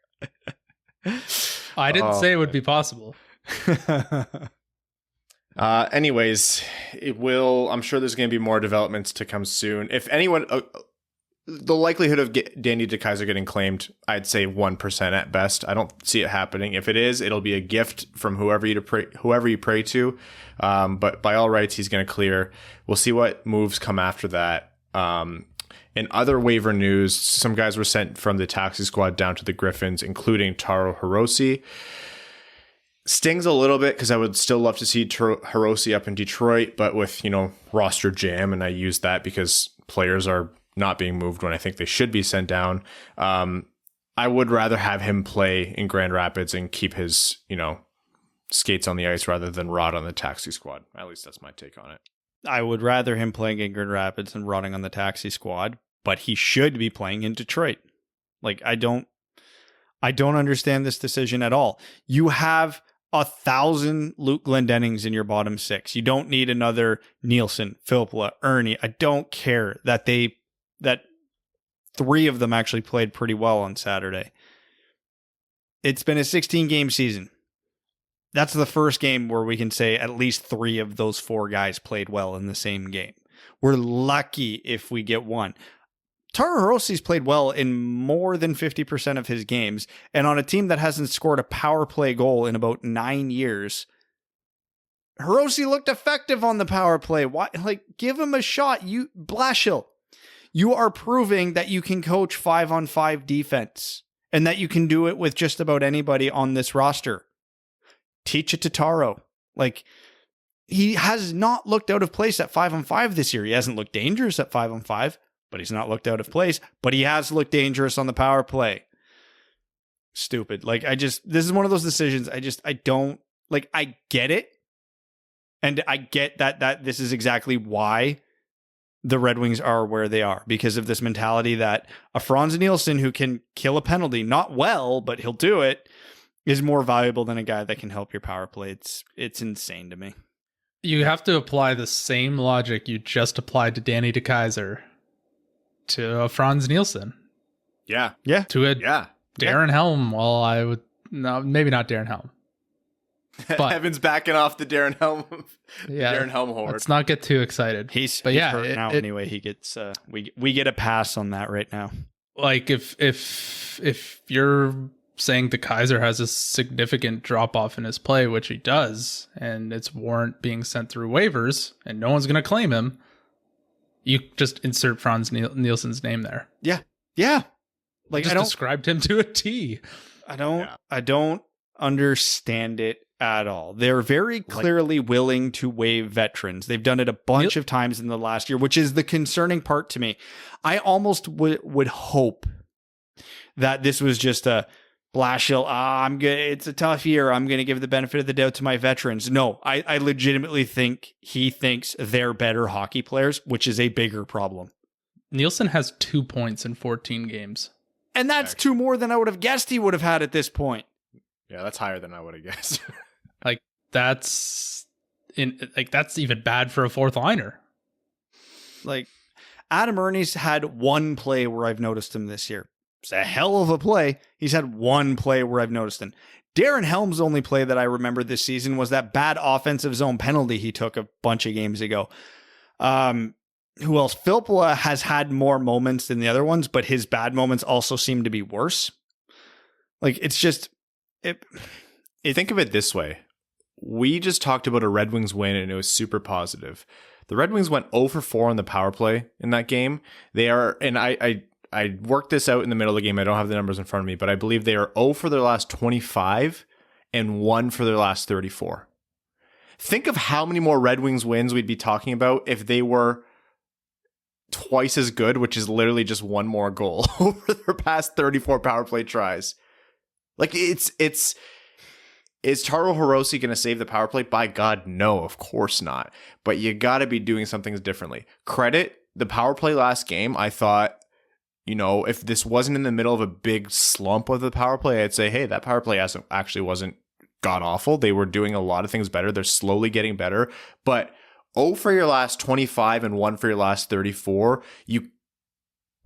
I didn't say it would be possible. Anyways, I'm sure there's going to be more developments to come soon. If anyone... the likelihood of Danny DeKeyser getting claimed, I'd say 1% at best. I don't see it happening. If it is, it'll be a gift from whoever you pray to. But by all rights, he's going to clear. We'll see what moves come after that. In other waiver news, some guys were sent from the taxi squad down to the Griffins, including Taro Hirose. Stings a little bit because I would still love to see Hirose up in Detroit, but with, roster jam, and I use that because players are not being moved when I think they should be sent down. I would rather have him play in Grand Rapids and keep his, skates on the ice rather than rot on the taxi squad. At least that's my take on it. I would rather him playing in Grand Rapids than rotting on the taxi squad, but he should be playing in Detroit. Like, I don't understand this decision at all. You have 1,000 Luke Glendenings in your bottom six. You don't need another Nielsen, Filppula, Ernie. I don't care that 3 of them actually played pretty well on Saturday. It's been a 16-game season. That's the first game where we can say at least 3 of those 4 guys played well in the same game. We're lucky if we get one. Taro Hirose's played well in more than 50% of his games, and on a team that hasn't scored a power play goal in about 9 years, Hirose looked effective on the power play. Why? Like, give him a shot. You, Blashill, you are proving that you can coach 5-on-5 defense and that you can do it with just about anybody on this roster. Teach it to Taro. Like, he has not looked out of place at 5-on-5 this year. He hasn't looked dangerous at 5-on-5, but he's not looked out of place. But he has looked dangerous on the power play. Stupid. Like, this is one of those decisions. I don't, like, I get it. And I get that this is exactly why the Red Wings are where they are, because of this mentality that a Franz Nielsen who can kill a penalty, not well, but he'll do it, is more valuable than a guy that can help your power play. It's insane to me. You have to apply the same logic you just applied to Danny DeKeyser to a Franz Nielsen. Yeah. To a Darren Helm. Well, I would, no, maybe not Darren Helm. But Evan's backing off the Darren Helm. Yeah, Darren Helm horde. Let's not get too excited. He's hurt now anyway. He gets we get a pass on that right now. Like if you're saying DeKeyser has a significant drop off in his play, which he does, and it's warrant being sent through waivers, and no one's going to claim him, you just insert Franz Nielsen's name there. Yeah. Like, I described him to a T. I don't understand it at all. They're very clearly willing to waive veterans. They've done it a bunch of times in the last year, which is the concerning part to me. I almost would hope that this was just a Blashill, I'm good. It's a tough year. I'm going to give the benefit of the doubt to my veterans. No, I legitimately think he thinks they're better hockey players, which is a bigger problem. Nielsen has 2 points in 14 games. And that's 2 more than I would have guessed he would have had at this point. Yeah, that's higher than I would have guessed. That's even bad for a fourth liner. Like, Adam Ernie's had 1 play where I've noticed him this year. It's a hell of a play. He's had 1 play where I've noticed him. Darren Helm's only play that I remember this season was that bad offensive zone penalty he took a bunch of games ago. Who else? Filppula has had more moments than the other ones, but his bad moments also seem to be worse. Like, it's just... Think of it this way. We just talked about a Red Wings win and it was super positive. The Red Wings went 0 for 4 on the power play in that game. They are, and I worked this out in the middle of the game. I don't have the numbers in front of me, but I believe they are 0 for their last 25 and 1 for their last 34. Think of how many more Red Wings wins we'd be talking about if they were twice as good, which is literally just 1 more goal over their past 34 power play tries. Like, is Taro Hirose going to save the power play? By God, no, of course not. But you got to be doing some things differently. Credit the power play last game. I thought, if this wasn't in the middle of a big slump of the power play, I'd say, hey, that power play actually wasn't god awful. They were doing a lot of things better. They're slowly getting better. But 0 for your last 25 and 1 for your last 34, you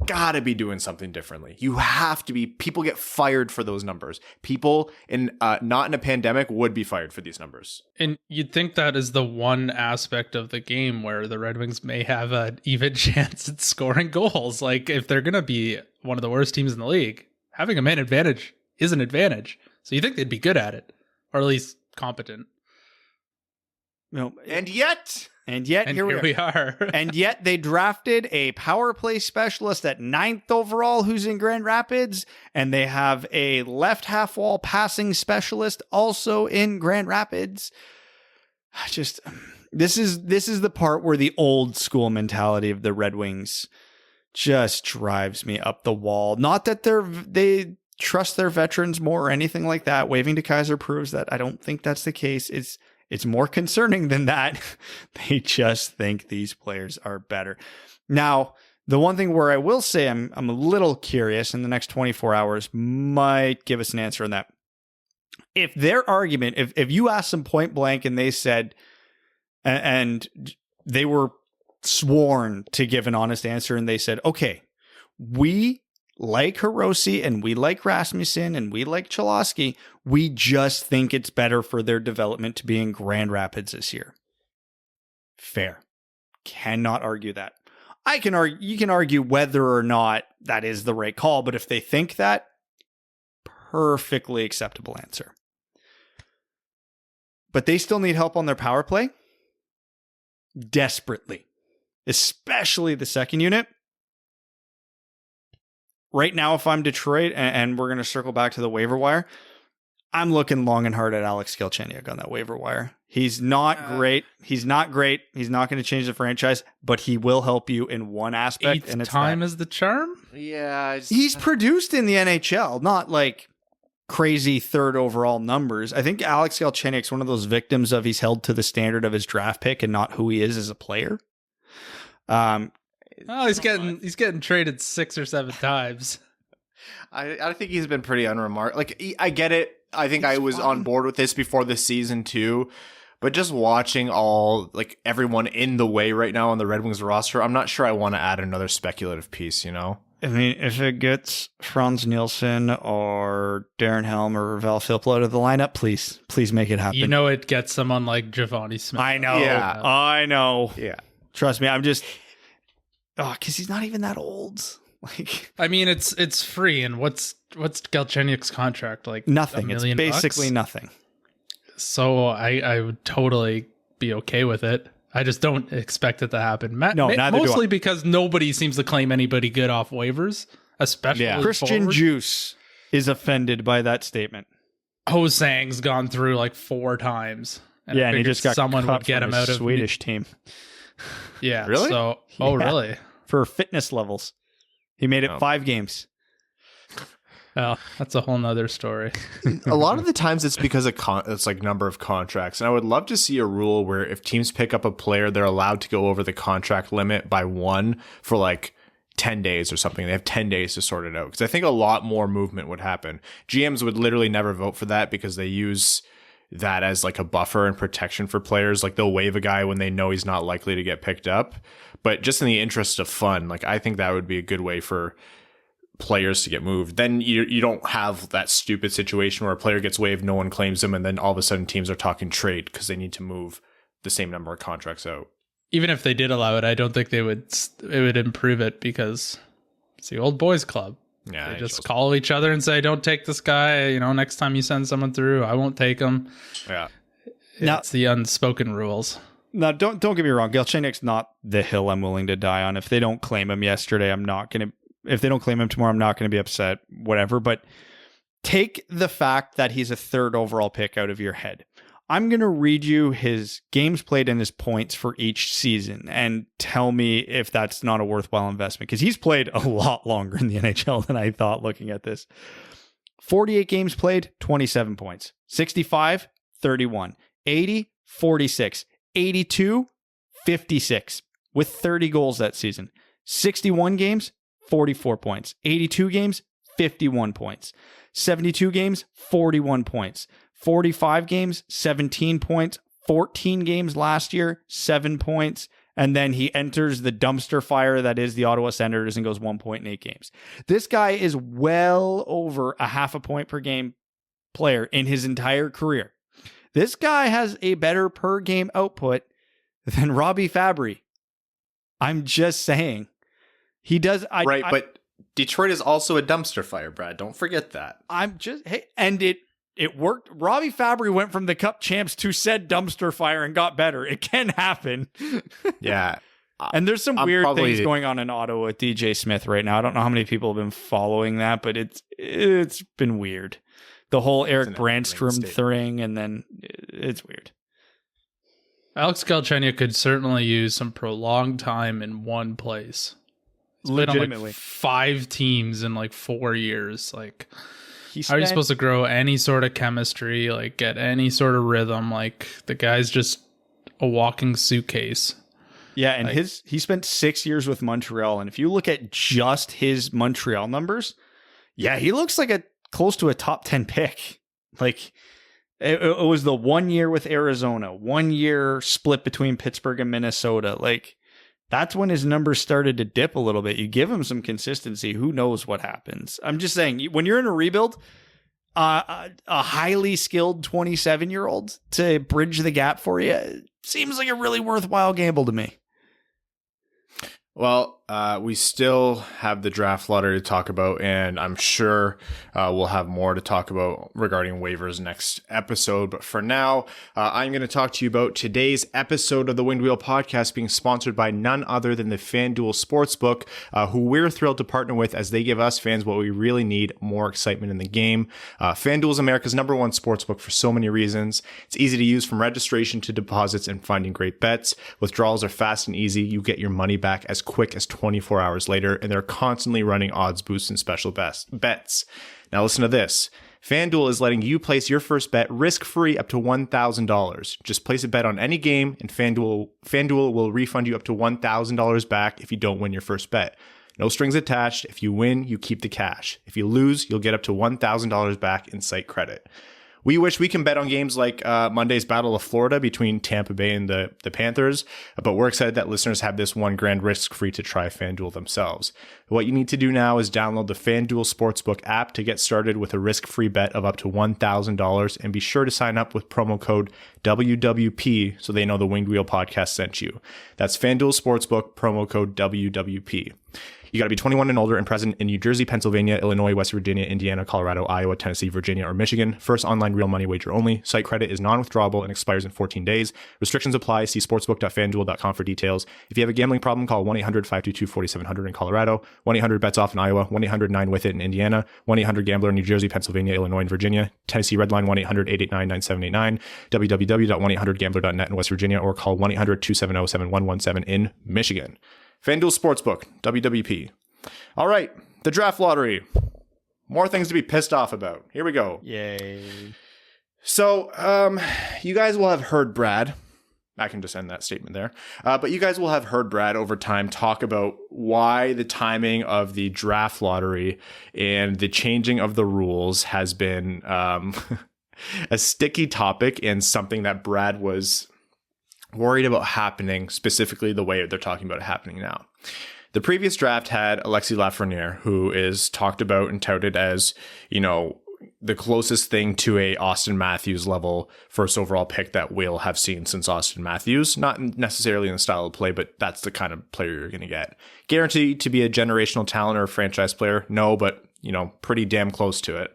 gotta be doing something differently. You have to be. People get fired for those numbers. People not in a pandemic would be fired for these numbers. And you'd think that is the one aspect of the game where the Red Wings may have an even chance at scoring goals. Like, if they're gonna be one of the worst teams in the league, having a man advantage is an advantage. So you think they'd be good at it, or at least competent. No, and yet here we are. And yet they drafted a power play specialist at 9th overall who's in Grand Rapids, and they have a left half wall passing specialist also in Grand Rapids. Just this is the part where the old school mentality of the Red Wings just drives me up the wall. Not that they trust their veterans more or anything like that. Waiving DeKeyser proves that I don't think that's the case. It's more concerning than that. They just think these players are better. Now, the one thing where I will say I'm a little curious, in the next 24 hours might give us an answer on that. If their argument, if you asked them point blank and they said, and they were sworn to give an honest answer, and they said, okay, We like Hirose and we like Rasmussen and we like Cholowski. We just think it's better for their development to be in Grand Rapids this year. Fair. Cannot argue that. You can argue whether or not that is the right call, but if they think that, perfectly acceptable answer. But they still need help on their power play. Desperately. Especially the second unit. Right now, if I'm Detroit, and we're going to circle back to the waiver wire, I'm looking long and hard at Alex Galchenyuk on that waiver wire. He's not great. He's not great. He's not going to change the franchise, but he will help you in one aspect. Eighth and it's time is the charm? Yeah. He's produced in the NHL, not like crazy third overall numbers. I think Alex Galchenyuk's one of those victims of he's held to the standard of his draft pick and not who he is as a player. He's getting traded 6 or 7 times. I think he's been pretty unremarkable. Like, I get it. I think I was on board with this before the season too, but just watching everyone in the way right now on the Red Wings roster, I'm not sure I want to add another speculative piece, you know? I mean, if it gets Franz Nielsen or Darren Helm or Val Filppula out of the lineup, please make it happen. You know, it gets someone like Giovanni Smith. I know. Yeah. I know. Yeah. Trust me. I'm just, because he's not even that old. Like, I mean, it's free, and what's Galchenyuk's contract like? Nothing. It's basically $1 million? Nothing. So I would totally be okay with it. I just don't expect it to happen. No, neither mostly do I. because nobody seems to claim anybody good off waivers, especially Christian forward. Juice is offended by that statement. Hosang's gone through like 4 times. And he just got someone cut would get from him his out of Swedish team. Yeah. Really? So, Yeah. really? For fitness levels. He made it 5 games. Oh, that's a whole nother story. A lot of the times it's because of it's like number of contracts. And I would love to see a rule where if teams pick up a player, they're allowed to go over the contract limit by 1 for like 10 days or something. They have 10 days to sort it out. Because I think a lot more movement would happen. GMs would literally never vote for that because they use that as like a buffer and protection for players. Like they'll waive a guy when they know he's not likely to get picked up. But just in the interest of fun, like I think that would be a good way for players to get moved. Then you don't have that stupid situation where a player gets waived, no one claims him, and then all of a sudden teams are talking trade because they need to move the same number of contracts out. Even if they did allow it, I don't think it would improve it because it's the old boys club. Yeah, they just call each other and say, "Don't take this guy." You know, next time you send someone through, I won't take him. Yeah, it's the unspoken rules. Now, don't get me wrong. Galchenyuk's not the hill I'm willing to die on. If they don't claim him yesterday, I'm not going to. If they don't claim him tomorrow, I'm not going to be upset. Whatever. But take the fact that he's a 3rd overall pick out of your head. I'm going to read you his games played and his points for each season and tell me if that's not a worthwhile investment, because he's played a lot longer in the NHL than I thought looking at this. 48 games played, 27 points. 65, 31. 80, 46. 82, 56 with 30 goals that season. 61 games, 44 points. 82 games, 51 points. 72 games, 41 points. 45 games, 17 points. 14 games last year, 7 points. And then he enters the dumpster fire that is the Ottawa Senators and goes 1 point in 8 games. This guy is well over a half a point per game player in his entire career. This guy has a better per game output than Robbie Fabbri. I'm just saying. He does. but Detroit is also a dumpster fire, Brad. Don't forget that. And it worked. Robbie Fabbri went from the Cup champs to said dumpster fire and got better. It can happen. Yeah. And there's some weird things going on in Ottawa with DJ Smith right now. I don't know how many people have been following that, but it's been weird. The whole Eric Brandstrom thing, and then it's weird. Alex Galchenyuk could certainly use some prolonged time in one place. He's been on like 5 teams in like 4 years. Like, how are you supposed to grow any sort of chemistry, like get any sort of rhythm? Like, the guy's just a walking suitcase. Yeah, and he spent 6 years with Montreal, and if you look at just his Montreal numbers, yeah, he looks like close to a top 10 pick. Like, it was the 1 year with Arizona, 1 year split between Pittsburgh and Minnesota. Like, that's when his numbers started to dip a little bit. You give him some consistency, who knows what happens. I'm just saying, when you're in a rebuild, a highly skilled 27-year-old to bridge the gap for you seems like a really worthwhile gamble to me. Well, we still have the draft lottery to talk about, and I'm sure we'll have more to talk about regarding waivers next episode. But for now, I'm going to talk to you about today's episode of the Winged Wheel Podcast being sponsored by none other than the FanDuel Sportsbook, who we're thrilled to partner with as they give us fans what we really need, more excitement in the game. FanDuel is America's #1 sportsbook for so many reasons. It's easy to use from registration to deposits and finding great bets. Withdrawals are fast and easy. You get your money back as quick as 24 hours later, and they're constantly running odds boosts and special bets. Now listen to this. FanDuel is letting you place your first bet risk-free up to $1,000. Just place a bet on any game, and FanDuel will refund you up to $1,000 back if you don't win your first bet. No strings attached. If you win, you keep the cash. If you lose, you'll get up to $1,000 back in site credit. We wish we can bet on games like Monday's Battle of Florida between Tampa Bay and the Panthers, but we're excited that listeners have this $1,000 risk-free to try FanDuel themselves. What you need to do now is download the FanDuel Sportsbook app to get started with a risk-free bet of up to $1,000, and be sure to sign up with promo code WWP so they know the Winged Wheel Podcast sent you. That's FanDuel Sportsbook, promo code WWP. You got to be 21 and older and present in New Jersey, Pennsylvania, Illinois, West Virginia, Indiana, Colorado, Iowa, Tennessee, Virginia, or Michigan. First online real money wager only. Site credit is non-withdrawable and expires in 14 days. Restrictions apply. See sportsbook.fanduel.com for details. If you have a gambling problem, call 1-800-522-4700 in Colorado, 1-800-BETS-OFF in Iowa, 1-800-9-WITH-IT in Indiana, 1-800-GAMBLER in New Jersey, Pennsylvania, Illinois, and Virginia. Tennessee Redline 1-800-889-9789, www.1800gambler.net in West Virginia, or call 1-800-270-7117 in Michigan. FanDuel Sportsbook, WWP. All right, the draft lottery. More things to be pissed off about. Here we go. Yay. So, you guys will have heard Brad. I can just end that statement there. But you guys will have heard Brad over time talk about why the timing of the draft lottery and the changing of the rules has been a sticky topic and something that Brad was worried about happening, specifically the way they're talking about it happening now. The previous draft had Alexis Lafreniere, who is talked about and touted as, you know, the closest thing to a Austin Matthews level first overall pick that we'll have seen since Austin Matthews. Not necessarily in the style of play, but that's the kind of player you're going to get. Guaranteed to be a generational talent or a franchise player? No, but, you know, pretty damn close to it.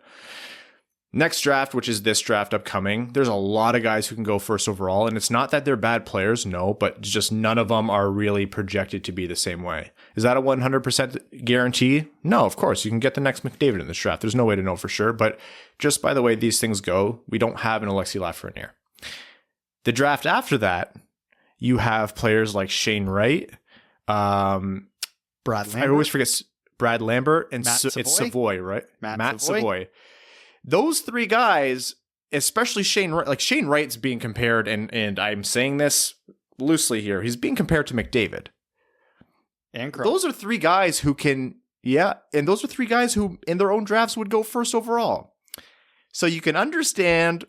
Next draft, which is this draft upcoming, there's a lot of guys who can go first overall, and it's not that they're bad players, no, but just none of them are really projected to be the same way. Is that a 100% guarantee? No, of course. You can get the next McDavid in this draft. There's no way to know for sure, but just by the way these things go, we don't have an Alexis Lafreniere. The draft after that, you have players like Shane Wright, Brad Lambert. I always forget Brad Lambert, and it's Savoy, right? Matt Savoy. Those three guys, especially Shane Wright, like Shane Wright's being compared, and I'm saying this loosely here, he's being compared to McDavid. And Crow. Those are three guys who can, and those are three guys who in their own drafts would go first overall. So you can understand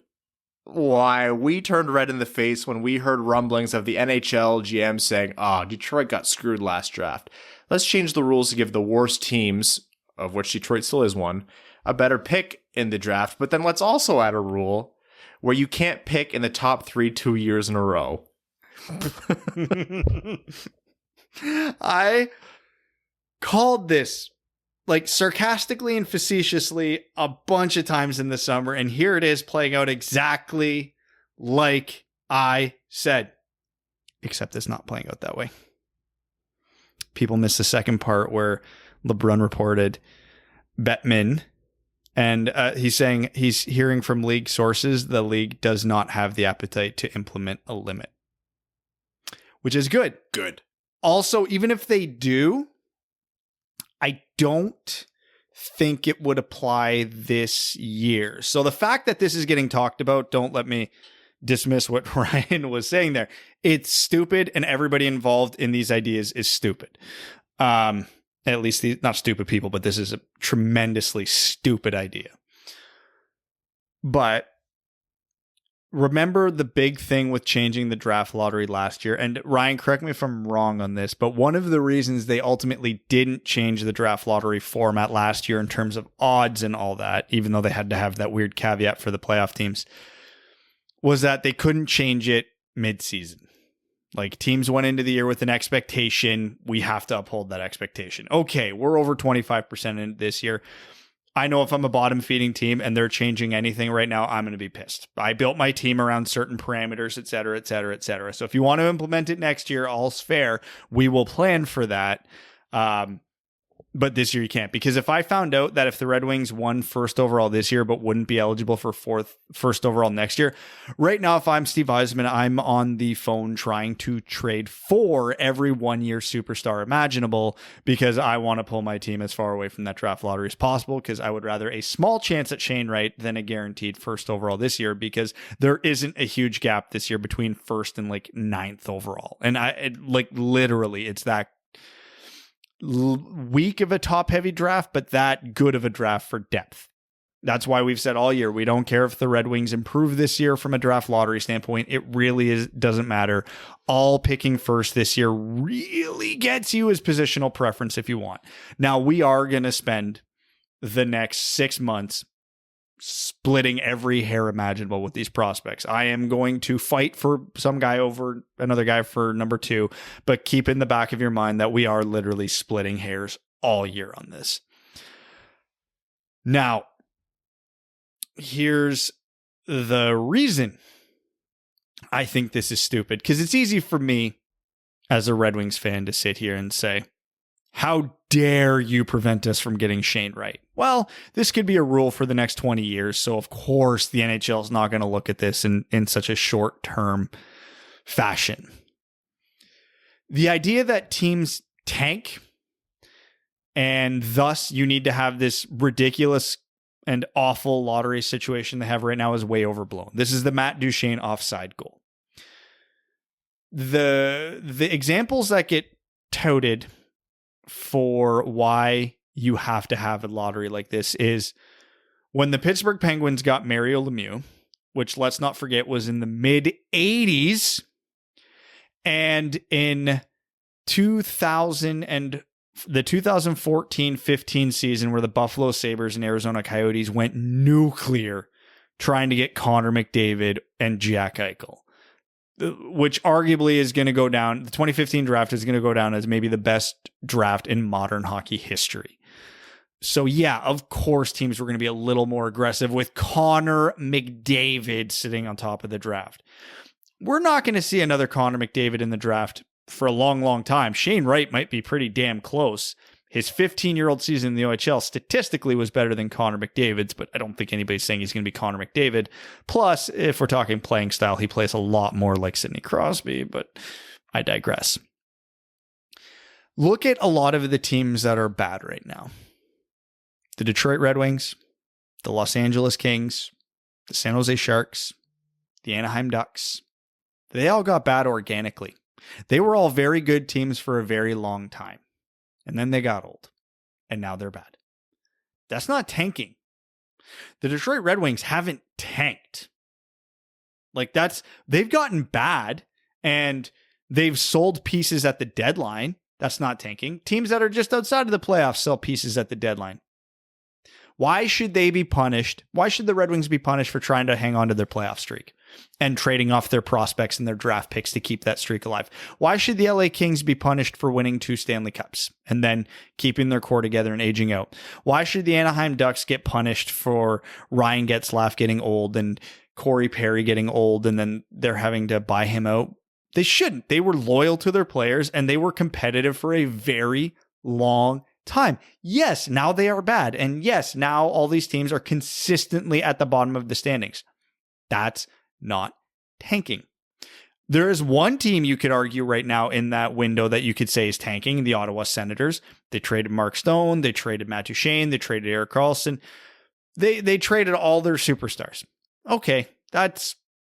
why we turned red in the face when we heard rumblings of the NHL GM saying, Detroit got screwed last draft. Let's change the rules to give the worst teams, of which Detroit still is one, a better pick in the draft, but then let's also add a rule where you can't pick in the top 3 2 years in a row. I called this like sarcastically and facetiously a bunch of times in the summer, and here it is playing out exactly like I said, except it's not playing out that way. People missed the second part where LeBrun reported Bettman. And he's saying he's hearing from league sources the league does not have the appetite to implement a limit, which is good. Good. Also, even if they do, I don't think it would apply this year. So the fact that this is getting talked about, don't let me dismiss what Ryan was saying there. It's stupid, and everybody involved in these ideas is stupid. At least not stupid people, but this is a tremendously stupid idea. But remember the big thing with changing the draft lottery last year, and Ryan, correct me if I'm wrong on this, but one of the reasons they ultimately didn't change the draft lottery format last year in terms of odds and all that, even though they had to have that weird caveat for the playoff teams, was that they couldn't change it mid-season. Like, teams went into the year with an expectation. We have to uphold that expectation. Okay, we're over 25% in this year. I know if I'm a bottom feeding team and they're changing anything right now, I'm going to be pissed. I built my team around certain parameters, et cetera, et cetera, et cetera. So if you want to implement it next year, all's fair. We will plan for that. But this year you can't, because if I found out that if the Red Wings won first overall this year, but wouldn't be eligible for first overall next year, right now, if I'm Steve Yzerman, I'm on the phone trying to trade for every 1-year superstar imaginable, because I want to pull my team as far away from that draft lottery as possible, because I would rather a small chance at Shane Wright than a guaranteed first overall this year, because there isn't a huge gap this year between first and like 9th overall. And literally, it's that weak of a top heavy draft, but that good of a draft for depth. That's why we've said all year, we don't care if the Red Wings improve this year from a draft lottery standpoint. It really doesn't matter. All picking first this year really gets you as positional preference if you want. Now, we are going to spend the next 6 months splitting every hair imaginable with these prospects. I am going to fight for some guy over another guy for number 2, but keep in the back of your mind that we are literally splitting hairs all year on this. Now, here's the reason I think this is stupid, because it's easy for me as a Red Wings fan to sit here and say, how dare you prevent us from getting Shane Wright? Well, this could be a rule for the next 20 years. So, of course, the NHL is not going to look at this in such a short-term fashion. The idea that teams tank and thus you need to have this ridiculous and awful lottery situation they have right now is way overblown. This is the Matt Duchene offside goal. The examples that get touted for why you have to have a lottery like this is when the Pittsburgh Penguins got Mario Lemieux, which, let's not forget, was in the mid 80s, and in the 2014-15 season where the Buffalo Sabres and Arizona Coyotes went nuclear trying to get Connor McDavid and Jack Eichel, which arguably is going to go down. The 2015 draft is going to go down as maybe the best draft in modern hockey history. So yeah, of course, teams were going to be a little more aggressive with Connor McDavid sitting on top of the draft. We're not going to see another Connor McDavid in the draft for a long, long time. Shane Wright might be pretty damn close. His 15-year-old season in the OHL statistically was better than Connor McDavid's, but I don't think anybody's saying he's going to be Connor McDavid. Plus, if we're talking playing style, he plays a lot more like Sidney Crosby, but I digress. Look at a lot of the teams that are bad right now. The Detroit Red Wings, the Los Angeles Kings, the San Jose Sharks, the Anaheim Ducks. They all got bad organically. They were all very good teams for a very long time. And then they got old. And now they're bad. That's not tanking. The Detroit Red Wings haven't tanked. They've gotten bad and they've sold pieces at the deadline. That's not tanking. Teams that are just outside of the playoffs sell pieces at the deadline. Why should they be punished? Why should the Red Wings be punished for trying to hang on to their playoff streak and trading off their prospects and their draft picks to keep that streak alive? Why should the LA Kings be punished for winning 2 Stanley Cups and then keeping their core together and aging out? Why should the Anaheim Ducks get punished for Ryan Getzlaf getting old and Corey Perry getting old and then they're having to buy him out? They shouldn't. They were loyal to their players and they were competitive for a very long time. Yes, now they are bad. And yes, now all these teams are consistently at the bottom of the standings. That's not tanking. There is one team you could argue right now in that window that you could say is tanking, the Ottawa Senators. They traded Mark Stone, they traded Matt Duchene, they traded Erik Karlsson. They traded all their superstars. Okay, that's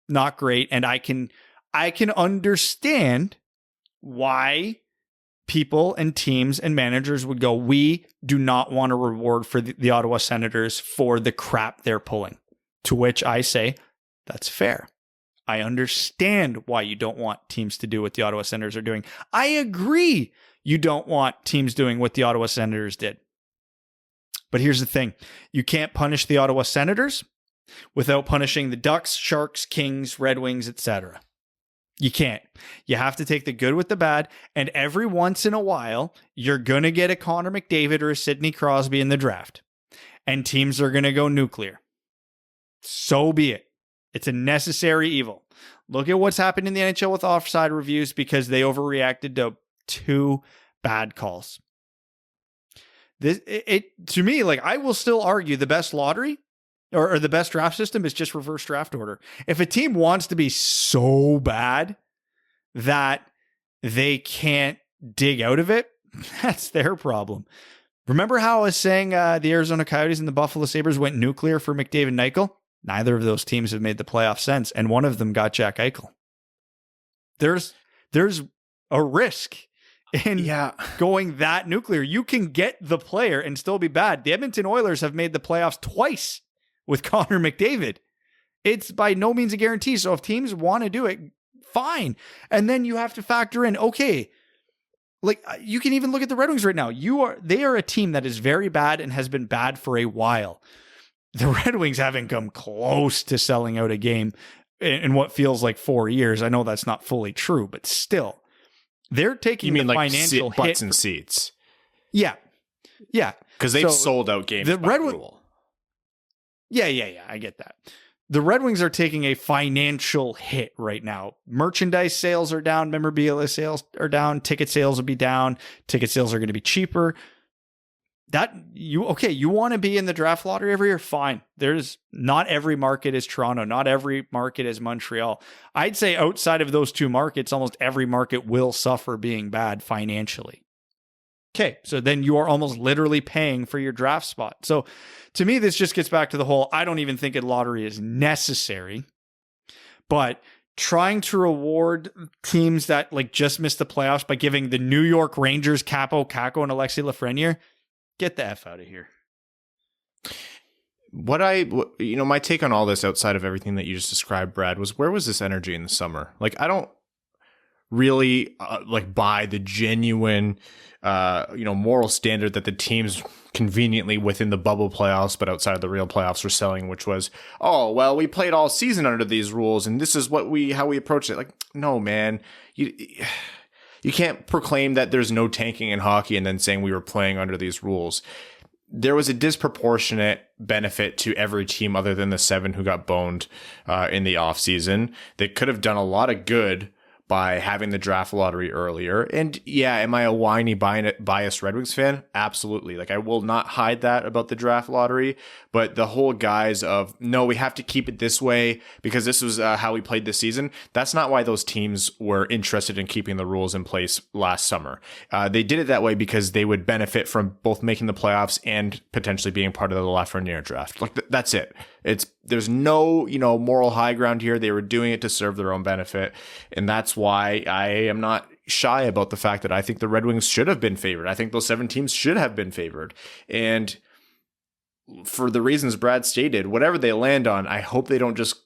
not great. And I can understand why people and teams and managers would go, we do not want a reward for the Ottawa Senators for the crap they're pulling. To which I say, that's fair. I understand why you don't want teams to do what the Ottawa Senators are doing. I agree you don't want teams doing what the Ottawa Senators did. But here's the thing. You can't punish the Ottawa Senators without punishing the Ducks, Sharks, Kings, Red Wings, etc. You can't. You have to take the good with the bad, and every once in a while, you're going to get a Connor McDavid or a Sidney Crosby in the draft, and teams are going to go nuclear. So be it. It's a necessary evil. Look at what's happened in the NHL with offside reviews because they overreacted to 2 bad calls. To me, like, I will still argue the best lottery or the best draft system is just reverse draft order. If a team wants to be so bad that they can't dig out of it, that's their problem. Remember how I was saying the Arizona Coyotes and the Buffalo Sabres went nuclear for McDavid and Eichel? Neither of those teams have made the playoffs since, and one of them got Jack Eichel. There's a risk in going that nuclear. You can get the player and still be bad. The Edmonton Oilers have made the playoffs twice with Connor McDavid. It's by no means a guarantee. So if teams want to do it, fine. And then you have to factor in, okay, like you can even look at the Red Wings right now. They are a team that is very bad and has been bad for a while. The Red Wings haven't come close to selling out a game in what feels like 4 years. I know that's not fully true, but still, they're taking the financial hit. Butts and seats. Yeah. Because they've sold out games. The Red Wings. Yeah. I get that. The Red Wings are taking a financial hit right now. Merchandise sales are down. Memorabilia sales are down. Ticket sales will be down. Ticket sales are going to be cheaper. You want to be in the draft lottery every year? Fine. There's not every market is Toronto. Not every market is Montreal. I'd say outside of those 2 markets, almost every market will suffer being bad financially. Okay, so then you are almost literally paying for your draft spot. So to me, this just gets back to the whole, I don't even think a lottery is necessary, but trying to reward teams that like just missed the playoffs by giving the New York Rangers Capo Caco and Alexei Lafreniere, get the F out of here. My take on all this outside of everything that you just described, Brad, was where was this energy in the summer? Like, I don't really buy the genuine, moral standard that the teams conveniently within the bubble playoffs, but outside of the real playoffs were selling, which was, oh, well, we played all season under these rules and this is how we approach it. Like, no, man, you can't proclaim that there's no tanking in hockey and then saying we were playing under these rules. There was a disproportionate benefit to every team other than the 7 who got boned in the offseason. They could have done a lot of good by having the draft lottery earlier. And yeah, am I a whiny, biased Red Wings fan? Absolutely. Like, I will not hide that about the draft lottery, but the whole guise of, no, we have to keep it this way because this was how we played this season. That's not why those teams were interested in keeping the rules in place last summer. They did it that way because they would benefit from both making the playoffs and potentially being part of the Lafreniere draft. Like, that's it. There's no, moral high ground here. They were doing it to serve their own benefit. And that's why I am not shy about the fact that I think the Red Wings should have been favored. I think those 7 teams should have been favored. And for the reasons Brad stated, whatever they land on, I hope they don't just...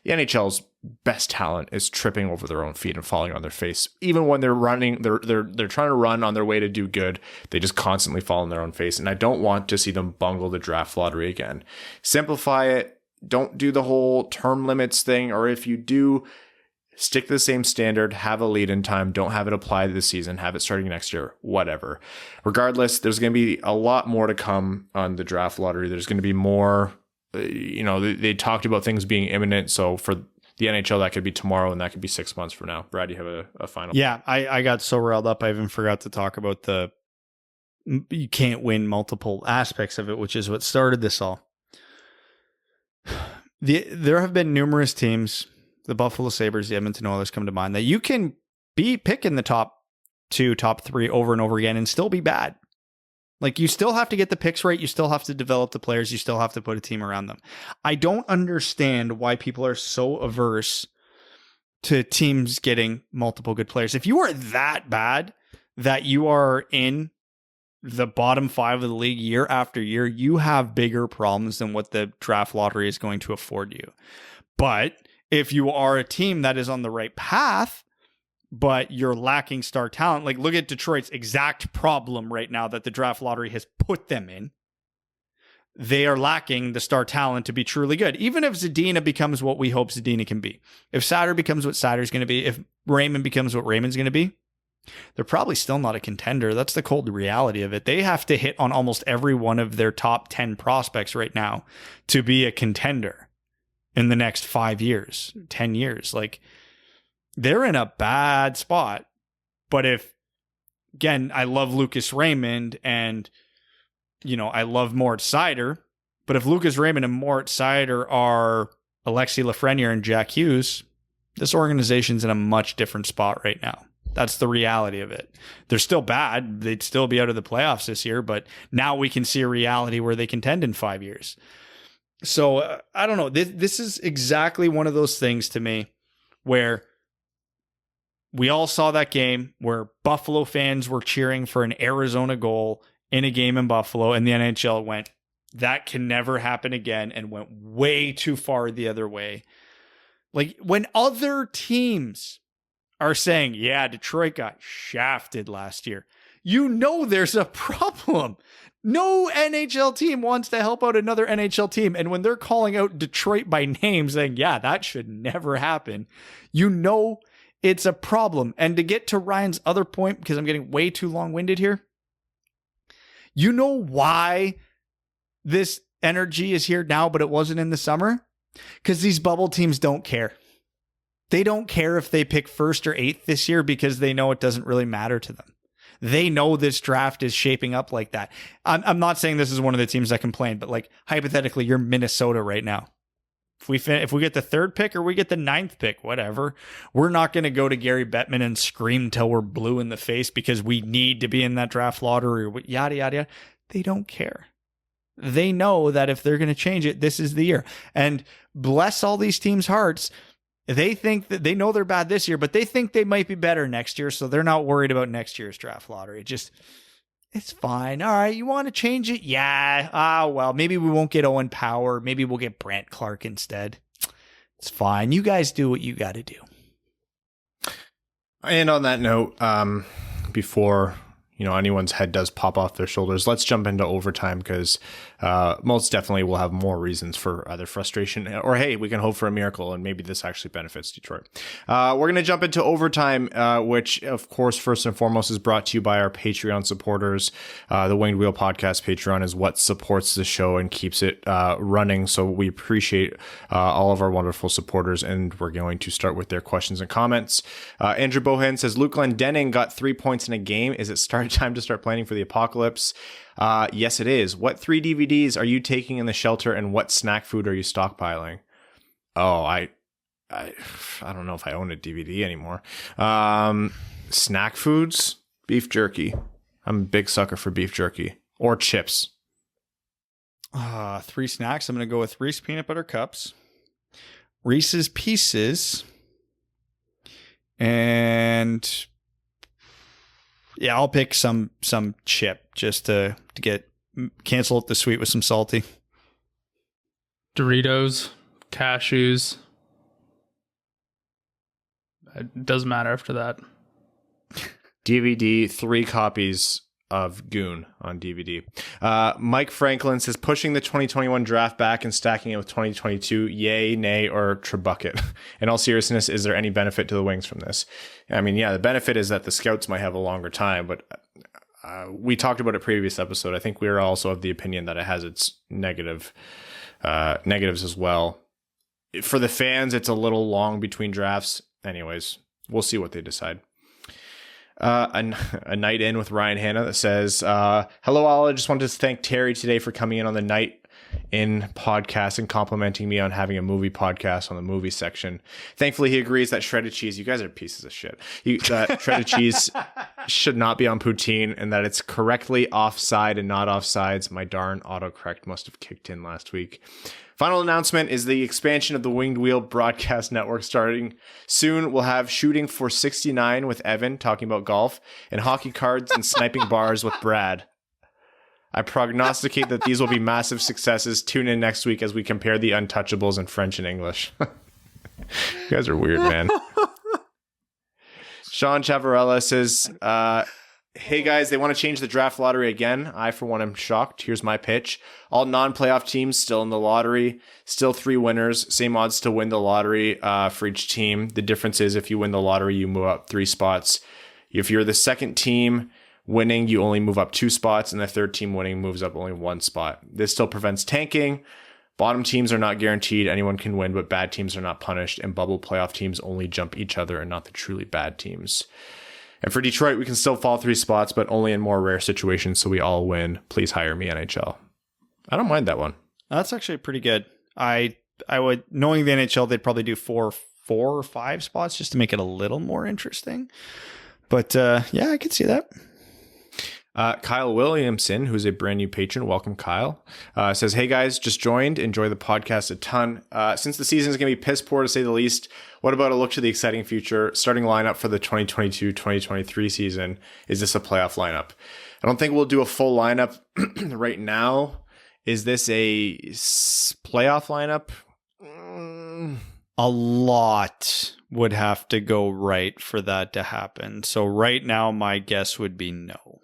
The NHL's best talent is tripping over their own feet and falling on their face. Even when they're running, they're trying to run on their way to do good. They just constantly fall on their own face. And I don't want to see them bungle the draft lottery again. Simplify it. Don't do the whole term limits thing. Or if you do, stick to the same standard, have a lead in time. Don't have it apply to the season. Have it starting next year, whatever. Regardless, there's going to be a lot more to come on the draft lottery. There's going to be more. They talked about things being imminent. So for the NHL, that could be tomorrow and that could be 6 months from now. Brad, you have a final? Yeah, I got so riled up. I even forgot to talk about you can't win multiple aspects of it, which is what started this all. There have been numerous teams, the Buffalo Sabres, the Edmonton Oilers come to mind, that you can be picking the top 2, top 3 over and over again and still be bad. Like, you still have to get the picks right. You still have to develop the players. You still have to put a team around them. I don't understand why people are so averse to teams getting multiple good players. If you are that bad that you are in the bottom 5 of the league year after year, you have bigger problems than what the draft lottery is going to afford you. But if you are a team that is on the right path, but you're lacking star talent, like look at Detroit's exact problem right now that the draft lottery has put them in. They are lacking the star talent to be truly good. Even if Zadina becomes what we hope Zadina can be, if Seider becomes what Seider's going to be, if Raymond becomes what Raymond's going to be, they're probably still not a contender. That's the cold reality of it. They have to hit on almost every one of their top 10 prospects right now to be a contender in the next 5 years, 10 years. Like, they're in a bad spot. But if, again, I love Lucas Raymond and, you know, I love Moritz Seider, but if Lucas Raymond and Moritz Seider are Alexi Lafreniere and Jack Hughes, this organization's in a much different spot right now. That's the reality of it. They're still bad. They'd still be out of the playoffs this year, but now we can see a reality where they contend in 5 years. So I don't know. This is exactly one of those things to me where we all saw that game where Buffalo fans were cheering for an Arizona goal in a game in Buffalo, and the NHL went, that can never happen again, and went way too far the other way. Like, when other teams are saying, yeah, Detroit got shafted last year, you know there's a problem. No NHL team wants to help out another NHL team. And when they're calling out Detroit by name, saying, yeah, that should never happen, you know it's a problem. And to get to Ryan's other point, because I'm getting way too long-winded here, you know why this energy is here now, but it wasn't in the summer? Because these bubble teams don't care. They don't care if they pick 1st or 8th this year because they know it doesn't really matter to them. They know this draft is shaping up like that. I'm not saying this is one of the teams that complain, but like hypothetically, you're Minnesota right now. If we get the 3rd pick or we get the 9th pick, whatever, we're not going to go to Gary Bettman and scream till we're blue in the face because we need to be in that draft lottery or yada, yada, yada. They don't care. They know that if they're going to change it, this is the year. And bless all these teams' hearts. They think that they know they're bad this year, but they think they might be better next year. So they're not worried about next year's draft lottery. It's fine. All right. You want to change it? Yeah. Well, maybe we won't get Owen Power. Maybe we'll get Brant Clark instead. It's fine. You guys do what you got to do. And on that note, before anyone's head does pop off their shoulders, let's jump into overtime because most definitely we'll have more reasons for either frustration or, hey, we can hope for a miracle and maybe this actually benefits Detroit. We're going to jump into overtime, which, of course, first and foremost is brought to you by our Patreon supporters. The Winged Wheel Podcast Patreon is what supports the show and keeps it running. So we appreciate all of our wonderful supporters, and we're going to start with their questions and comments. Andrew Bohan says, Luke Glendening got 3 points in a game. Is it time to start planning for the apocalypse? Yes, it is. What 3 DVDs are you taking in the shelter, and what snack food are you stockpiling? Oh, I don't know if I own a DVD anymore. Snack foods, beef jerky. I'm a big sucker for beef jerky or chips. 3 snacks. I'm going to go with Reese's Peanut Butter Cups, Reese's Pieces, and yeah, I'll pick some chip just to cancel out the sweet with some salty. Doritos, cashews. It doesn't matter after that. DVD, 3 copies of Goon on DVD. Mike Franklin says, pushing the 2021 draft back and stacking it with 2022, yay, nay, or trebucket. In all seriousness, is there any benefit to the Wings from this? I mean, yeah, the benefit is that the scouts might have a longer time, but we talked about it previous episode. I think we are also of the opinion that it has its negatives as well. For the fans, it's a little long between drafts. Anyways, we'll see what they decide. A night in with Ryan Hanna that says, hello all, I just wanted to thank Terry today for coming in on the night in podcast and complimenting me on having a movie podcast on the movie section. Thankfully he agrees that shredded cheese, you guys are pieces of shit, that shredded cheese should not be on poutine and that it's correctly offside and not offsides. My darn autocorrect must have kicked in last week. Final announcement is the expansion of the Winged Wheel broadcast network starting soon. We'll have Shooting for 69 with Evan talking about golf and hockey cards and sniping bars with Brad. I prognosticate that these will be massive successes. Tune in next week as we compare the untouchables in French and English. You guys are weird, man. Sean Chavarella says, hey guys, they want to change the draft lottery again. I, for one, am shocked. Here's my pitch. All non-playoff teams still in the lottery. Still 3 winners. Same odds to win the lottery for each team. The difference is if you win the lottery, you move up 3 spots. If you're the second team winning, you only move up 2 spots, and the third team winning moves up only 1 spot. This still prevents tanking. Bottom teams are not guaranteed. Anyone can win, but bad teams are not punished, and bubble playoff teams only jump each other and not the truly bad teams. And for Detroit, we can still fall 3 spots, but only in more rare situations, so we all win. Please hire me, NHL. I don't mind that one. That's actually pretty good. I would, knowing the NHL, they'd probably do 4 or 5 spots just to make it a little more interesting. But yeah, I could see that. Kyle Williamson, who's a brand new patron, welcome Kyle, says, hey guys, just joined, enjoy the podcast a ton. Since the season is going to be piss poor to say the least, what about a look to the exciting future? Starting lineup for the 2022-2023 season. Is this a playoff lineup? I don't think we'll do a full lineup right now. Is this a playoff lineup? A lot would have to go right for that to happen. So right now, my guess would be no.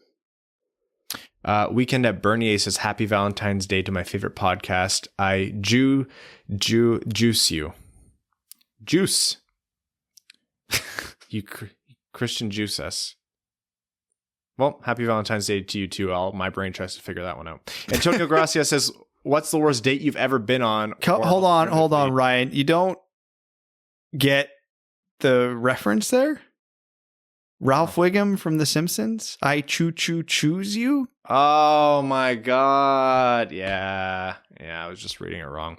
Weekend at Bernier says, happy Valentine's Day to my favorite podcast. I juice you. Juice. You Christian juice us. Well, happy Valentine's Day to you too. My brain tries to figure that one out. Antonio Gracia says, what's the worst date you've ever been on? Hold on, Ryan. You don't get the reference there? Ralph Wiggum from The Simpsons? I choose you? Oh my God. Yeah, I was just reading it wrong.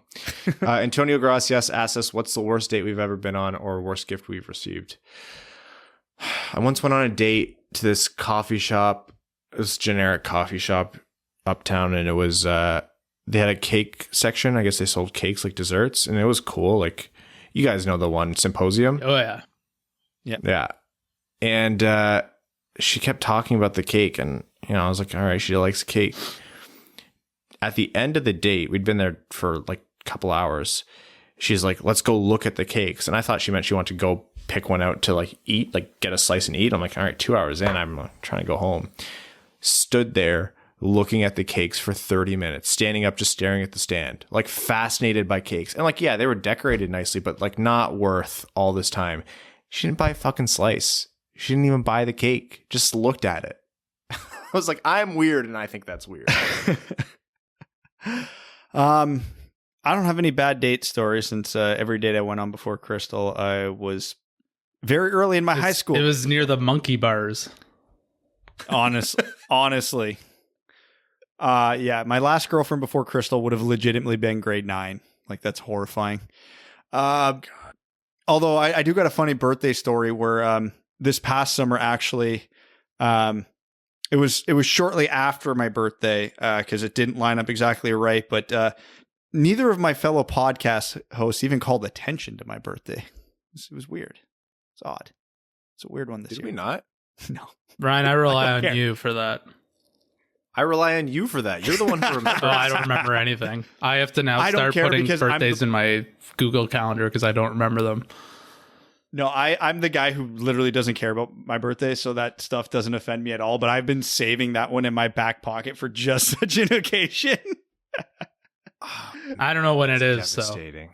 Antonio Gracias asked us, what's the worst date we've ever been on or worst gift we've received? I once went on a date to this coffee shop, this generic coffee shop uptown, and it was, they had a cake section. I guess they sold cakes, like desserts, and it was cool. Like, you guys know the one, Symposium? Oh, yeah. Yeah. And she kept talking about the cake, and I was like, all right, she likes cake. At the end of the date, we'd been there for like a couple hours. She's like, let's go look at the cakes. And I thought she meant she wanted to go pick one out to like eat, like get a slice and eat. I'm like, all right, 2 hours in, I'm trying to go home. Stood there looking at the cakes for 30 minutes, standing up, just staring at the stand, like fascinated by cakes. And like, yeah, they were decorated nicely, but like not worth all this time. She didn't buy a fucking slice. She didn't even buy the cake, just looked at it. I was like, I'm weird, and I think that's weird. I don't have any bad date stories since every date I went on before Crystal, I was very early in my high school. It was near the monkey bars. Honestly. Yeah, my last girlfriend before Crystal would have legitimately been grade 9. Like, that's horrifying. Although I do got a funny birthday story where this past summer, actually, it was shortly after my birthday because it didn't line up exactly right. But neither of my fellow podcast hosts even called attention to my birthday. It was weird. It's odd. It's a weird one this year. Did we not? No. Ryan, I rely on you for that. I rely on you for that. You're the one who remembers. Oh, I don't remember anything. I have to now start putting birthdays in my Google Calendar because I don't remember them. No, I'm the guy who literally doesn't care about my birthday, so that stuff doesn't offend me at all. But I've been saving that one in my back pocket for just such an occasion. I don't know when it is. Devastating. So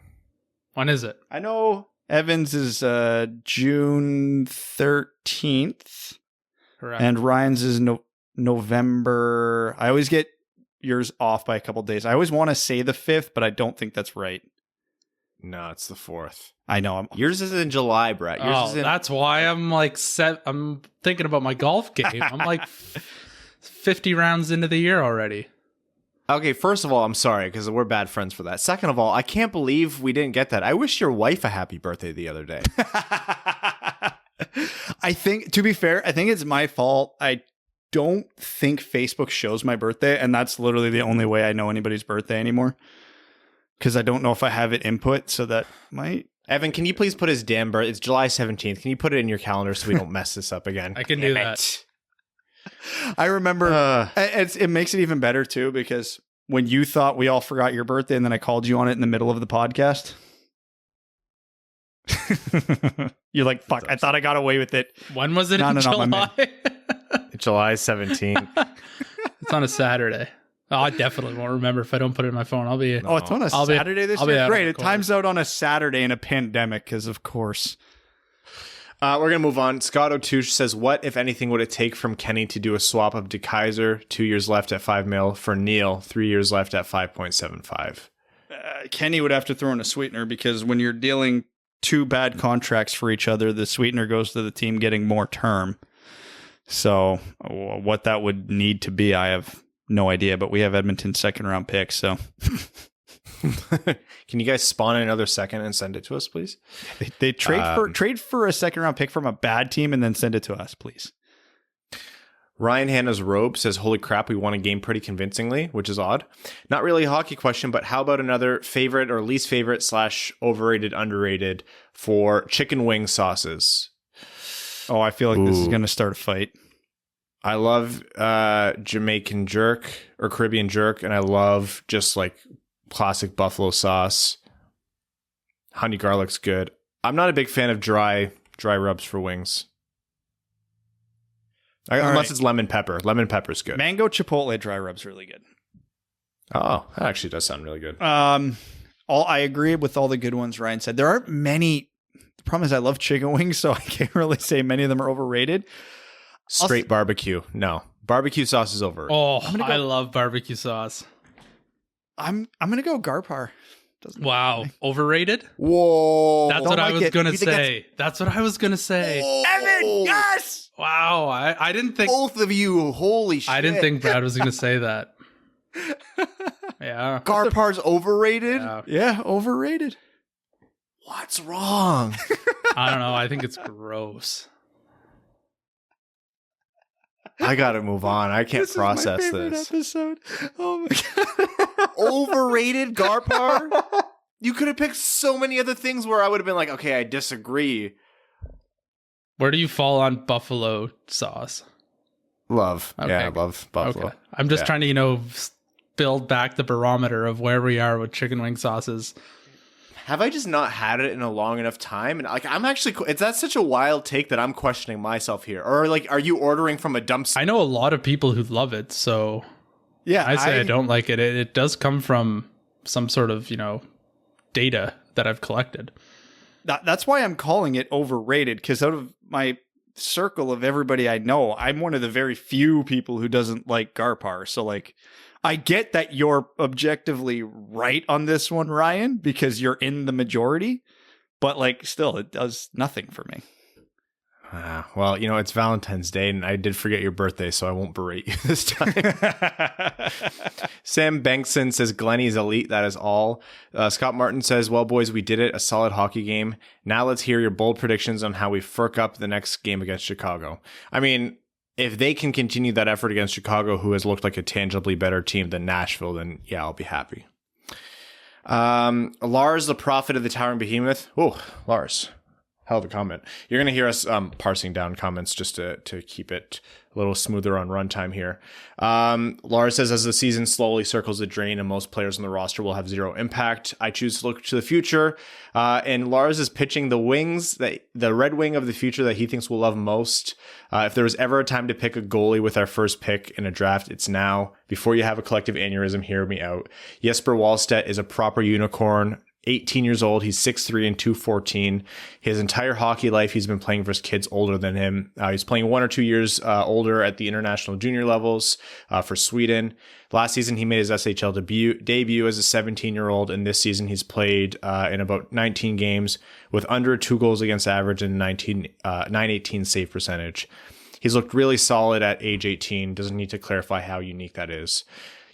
when is it? I know Evan's is June 13th. Correct. And Ryan's is November. I always get yours off by a couple days. I always want to say the 5th, but I don't think that's right. No, it's the 4th. I know. Yours is in July, Brett. Yours is in- that's why I'm like I'm thinking about my golf game. I'm like 50 rounds into the year already. Okay, first of all, I'm sorry because we're bad friends for that. Second of all, I can't believe we didn't get that. I wish your wife a happy birthday the other day. I think, to be fair, I think it's my fault. I don't think Facebook shows my birthday, and that's literally the only way I know anybody's birthday anymore. Because I don't know if I have it input, so that might... Evan, can you please put his damn birthday? It's July 17th. Can you put it in your calendar so we don't mess this up again? I can do that. I remember... It makes it even better, too, because when you thought we all forgot your birthday and then I called you on it in the middle of the podcast... You're like, fuck, I thought I got away with it. When was it No, in no, no, my man. July? July 17th. It's on a Saturday. Oh, I definitely won't remember if I don't put it in my phone. I'll be. Oh, it's on a I'll be- Saturday this I'll be year? out Great. on the It times out on a Saturday in a pandemic, because of course. We're going to move on. Scott O'Touche says, what, if anything, would it take from Kenny to do a swap of DeKeyser, 2 years left at $5 million, for Neil, 3 years left at 5.75? Kenny would have to throw in a sweetener, because when you're dealing two bad contracts for each other, the sweetener goes to the team getting more term. So what that would need to be, I have no idea, but we have Edmonton's second round pick. So Can you guys spawn another second and send it to us, please? they trade for a second round pick from a bad team and then send it to us, please. Ryan Hanna's Robe says, holy crap, we won a game pretty convincingly, which is odd. Not really a hockey question, but how about another favorite or least favorite / overrated, underrated for chicken wing sauces? Oh, I feel like this is going to start a fight. I love Jamaican jerk or Caribbean jerk, and I love just like classic buffalo sauce. Honey garlic's good. I'm not a big fan of dry rubs for wings. Unless it's lemon pepper. Lemon pepper's good. Mango chipotle dry rub's really good. Oh, that actually does sound really good. I agree with all the good ones Ryan said. There aren't many. The problem is I love chicken wings, so I can't really say many of them are overrated. Straight barbecue. No. Barbecue sauce is over. Oh, I love barbecue sauce. I'm gonna go Garpar. Wow, overrated? Whoa. That's what I was gonna say. That's what I was gonna say. Evan, yes! Wow, I didn't think Both of you, holy shit. I didn't think Brad was gonna say that. Yeah. Garpar's overrated? Yeah, overrated. What's wrong? I don't know. I think it's gross. I gotta move on. I can't This process is my favorite this. episode. Oh my god. Overrated Garpar? You could have picked so many other things where I would have been like, okay, I disagree. Where do you fall on buffalo sauce? Love. Okay. Yeah, I love buffalo. Okay. I'm just trying to, build back the barometer of where we are with chicken wing sauces. Have I just not had it in a long enough time? And like, I'm actually, that's such a wild take that I'm questioning myself here. Or like, are you ordering from a dumpster? I know a lot of people who love it, so Yeah, I say I don't like it. It does come from some sort of, data that I've collected. That's why I'm calling it overrated, because out of my circle of everybody I know, I'm one of the very few people who doesn't like Garpar. So like, I get that you're objectively right on this one, Ryan, because you're in the majority, but like still, it does nothing for me. Well, it's Valentine's Day, and I did forget your birthday, so I won't berate you this time. Sam Bankson says, Glenny's elite, that is all. Scott Martin says, well, boys, we did it. A solid hockey game. Now let's hear your bold predictions on how we furk up the next game against Chicago. I mean, if they can continue that effort against Chicago, who has looked like a tangibly better team than Nashville, then yeah, I'll be happy. Lars, the prophet of the towering behemoth. Oh, Lars. Hell of a comment. You're going to hear us parsing down comments just to keep it a little smoother on runtime here. Lars says, as the season slowly circles the drain and most players on the roster will have zero impact, I choose to look to the future. And Lars is pitching the wings, the red wing of the future that he thinks we'll love most. If there was ever a time to pick a goalie with our first pick in a draft, it's now. Before you have a collective aneurysm, hear me out. Jesper Wallstedt is a proper unicorn. 18 years old. He's 6'3" and 214. His entire hockey life, he's been playing versus kids older than him. He's playing 1 or 2 years older at the international junior levels for Sweden. Last season, he made his SHL debut as a 17-year-old, and this season he's played in about 19 games with under 2 goals against average and 918 save percentage. He's looked really solid at age 18. Doesn't need to clarify how unique that is.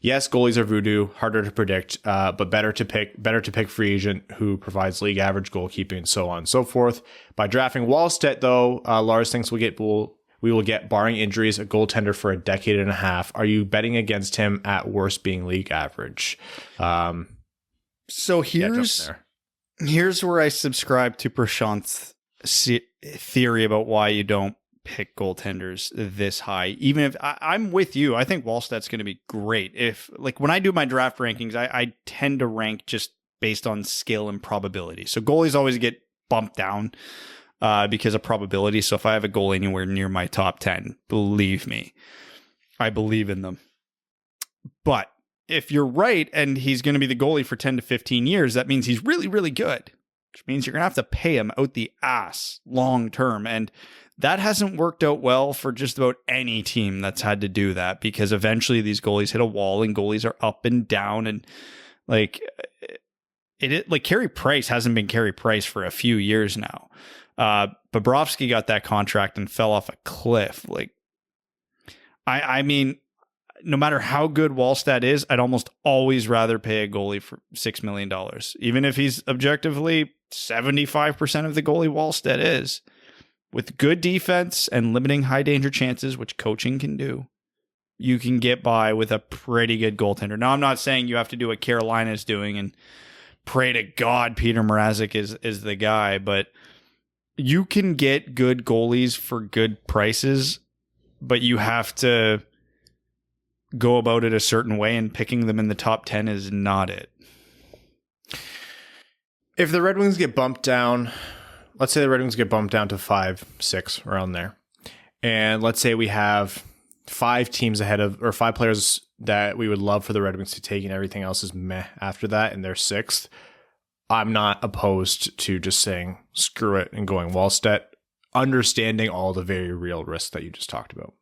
Yes, goalies are voodoo, harder to predict, but better to pick free agent who provides league average goalkeeping and so on and so forth. By drafting Wallstedt, though, Lars thinks we will get, barring injuries, a goaltender for a decade and a half. Are you betting against him at worst being league average? So here's where I subscribe to Prashant's theory about why you don't pick goaltenders this high. Even if I'm with you, I think Wallstedt's going to be great. If like when I do my draft rankings, I tend to rank just based on skill and probability. So goalies always get bumped down because of probability. So if I have a goalie anywhere near my top 10, believe me, I believe in them. But if you're right and he's going to be the goalie for 10 to 15 years, that means he's really, really good, which means you're going to have to pay him out the ass long term. And that hasn't worked out well for just about any team that's had to do that, because eventually these goalies hit a wall and goalies are up and down. And like Carey Price hasn't been Carey Price for a few years now. Bobrovsky got that contract and fell off a cliff. Like, I mean, no matter how good Wallstedt is, I'd almost always rather pay a goalie for $6 million, even if he's objectively 75% of the goalie Wallstedt is. With good defense and limiting high danger chances, which coaching can do, you can get by with a pretty good goaltender. Now, I'm not saying you have to do what Carolina's doing and pray to God Peter Mrazek is the guy, but you can get good goalies for good prices, but you have to go about it a certain way, and picking them in the top 10 is not it. If the Red Wings get bumped down, let's say the Red Wings get bumped down to 5, 6, around there, and let's say we have 5 teams ahead of, or 5 players that we would love for the Red Wings to take, and everything else is meh after that, and they're 6th, I'm not opposed to just saying screw it and going Wallstedt, understanding all the very real risks that you just talked about.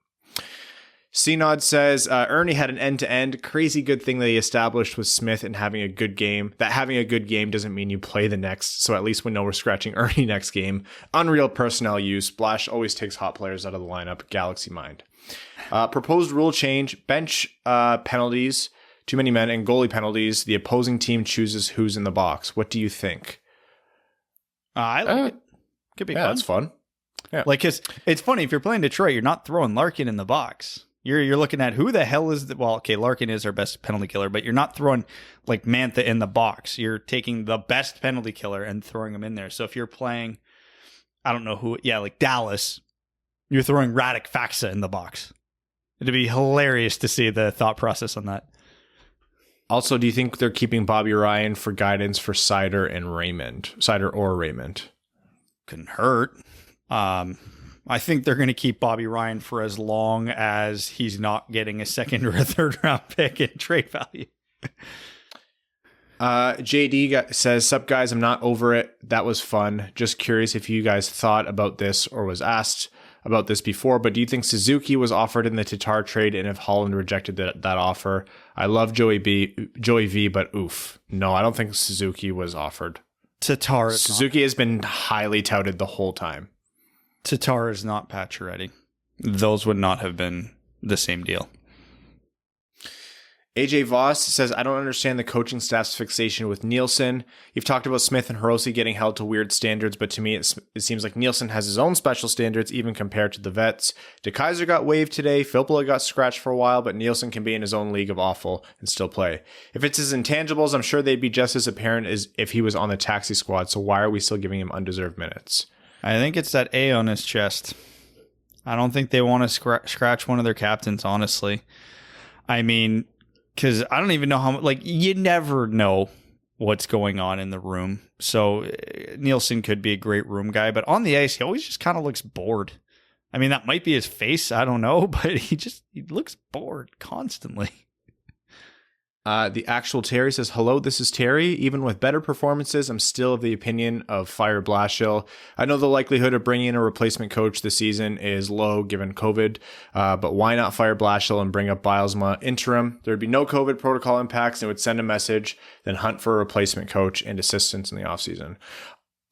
CNOD says, Ernie had an end-to-end crazy good thing that he established with Smith and having a good game. That having a good game doesn't mean you play the next, so at least we know we're scratching Ernie next game. Unreal personnel use. Splash always takes hot players out of the lineup. Galaxy mind. Proposed rule change. Bench penalties. Too many men and goalie penalties. The opposing team chooses who's in the box. What do you think? I like it. Could be fun. That's fun. Yeah. Like, it's funny, if you're playing Detroit, you're not throwing Larkin in the box. You're looking at who the hell is Larkin is our best penalty killer, but you're not throwing like Mantha in the box. You're taking the best penalty killer and throwing him in there. So if you're playing, I don't know who, like Dallas, you're throwing Radek Faksa in the box. It'd be hilarious to see the thought process on that. Also, do you think they're keeping Bobby Ryan for guidance for Sider or Raymond? Couldn't hurt. I think they're going to keep Bobby Ryan for as long as he's not getting a second or a third round pick in trade value. JD says, "Sup guys, I'm not over it. That was fun. Just curious if you guys thought about this or was asked about this before, but do you think Suzuki was offered in the Tatar trade, and if Holland rejected that offer? I love Joey V, but oof. No, I don't think Suzuki was offered. Suzuki has been highly touted the whole time. Tatar is not Pacioretty. Those would not have been the same deal." AJ Voss says, "I don't understand the coaching staff's fixation with Nielsen. You've talked about Smith and Hirose getting held to weird standards, but to me it seems like Nielsen has his own special standards even compared to the vets. DeKeyser got waived today, Filppula got scratched for a while, but Nielsen can be in his own league of awful and still play. If it's his intangibles, I'm sure they'd be just as apparent as if he was on the taxi squad, so why are we still giving him undeserved minutes?" I think it's that A on his chest. I don't think they want to scratch one of their captains, honestly. I mean, because I don't even know how, you never know what's going on in the room. So Nielsen could be a great room guy, but on the ice, he always just kind of looks bored. I mean, that might be his face. I don't know, but he looks bored constantly. The actual Terry says, "Hello, this is Terry. Even with better performances, I'm still of the opinion of fire Blashill. I know the likelihood of bringing in a replacement coach this season is low given COVID, but why not fire Blashill and bring up Bilesma interim? There'd be no COVID protocol impacts and it would send a message, then hunt for a replacement coach and assistants in the offseason.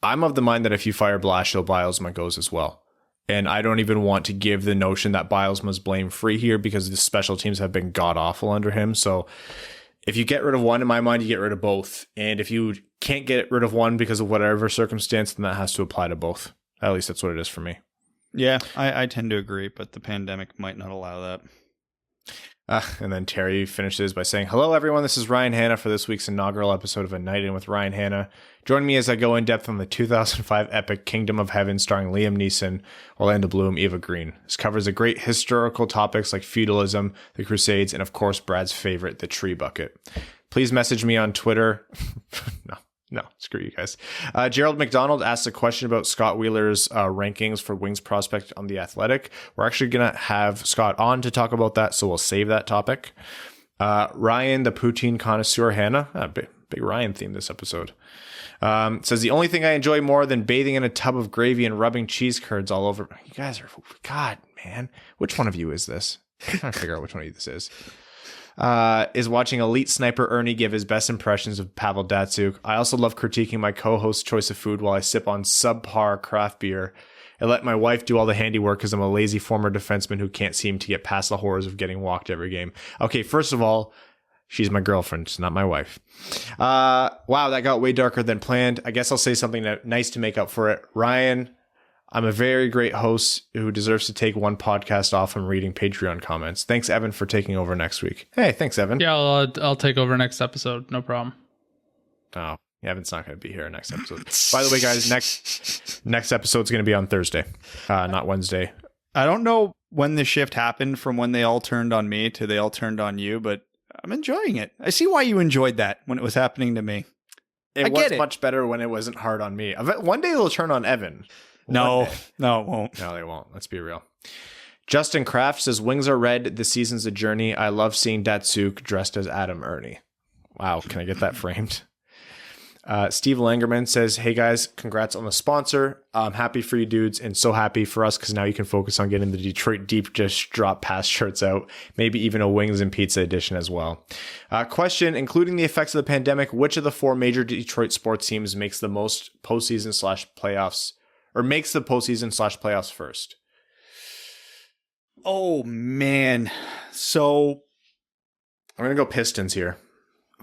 I'm of the mind that if you fire Blashill, Bilesma goes as well. And I don't even want to give the notion that Bilesma's blame free here because the special teams have been god awful under him. So if you get rid of one, in my mind, you get rid of both. And if you can't get rid of one because of whatever circumstance, then that has to apply to both. At least that's what it is for me. Yeah, I tend to agree, but the pandemic might not allow that. And then Terry finishes by saying, "Hello, everyone. This is Ryan Hanna for this week's inaugural episode of A Night In with Ryan Hanna. Join me as I go in depth on the 2005 epic Kingdom of Heaven starring Liam Neeson, Orlando Bloom, Eva Green. This covers a great historical topics like feudalism, the Crusades, and of course, Brad's favorite, the tree bucket. Please message me on Twitter." No, No, screw you guys. Gerald McDonald asked a question about Scott Wheeler's rankings for Wings prospect on The Athletic. We're actually going to have Scott on to talk about that, so we'll save that topic. Ryan, the poutine connoisseur, Hannah, big Ryan theme this episode, says the only thing I enjoy more than bathing in a tub of gravy and rubbing cheese curds all over. You guys are, God, man. Which one of you is this? I'm trying to figure out which one of you this is watching elite sniper Ernie give his best impressions of Pavel Datsyuk. I also love critiquing my co-host's choice of food while I sip on subpar craft beer and let my wife do all the handiwork because I'm a lazy former defenseman who can't seem to get past the horrors of getting walked every game. Okay, first of all, she's my girlfriend. It's not my wife. Wow, that got way darker than planned. I guess I'll say something nice to make up for it. Ryan, I'm a very great host who deserves to take one podcast off from reading Patreon comments. Thanks, Evan, for taking over next week. Hey, thanks, Evan. Yeah, I'll take over next episode. No problem. Oh, Evan's not going to be here next episode. By the way, guys, next episode's going to be on Thursday, not Wednesday. I don't know when the shift happened from when they all turned on me to they all turned on you, but I'm enjoying it. I see why you enjoyed that when it was happening to me. It was much better when it wasn't hard on me. One day they'll turn on Evan. No, it won't. No, they won't. Let's be real. Justin Kraft says, Wings are red. This season's a journey. I love seeing Datsyuk dressed as Adam Ernie. Wow, can I get that framed? Steve Langerman says, hey guys, congrats on the sponsor. I'm happy for you dudes and so happy for us because now you can focus on getting the Detroit Deep Dish Drop Pass shirts out, maybe even a Wings and Pizza edition as well. Question, including the effects of the pandemic, which of the 4 major Detroit sports teams makes the most postseason/playoffs or makes the postseason/playoffs first? Oh, man. So I'm going to go Pistons here.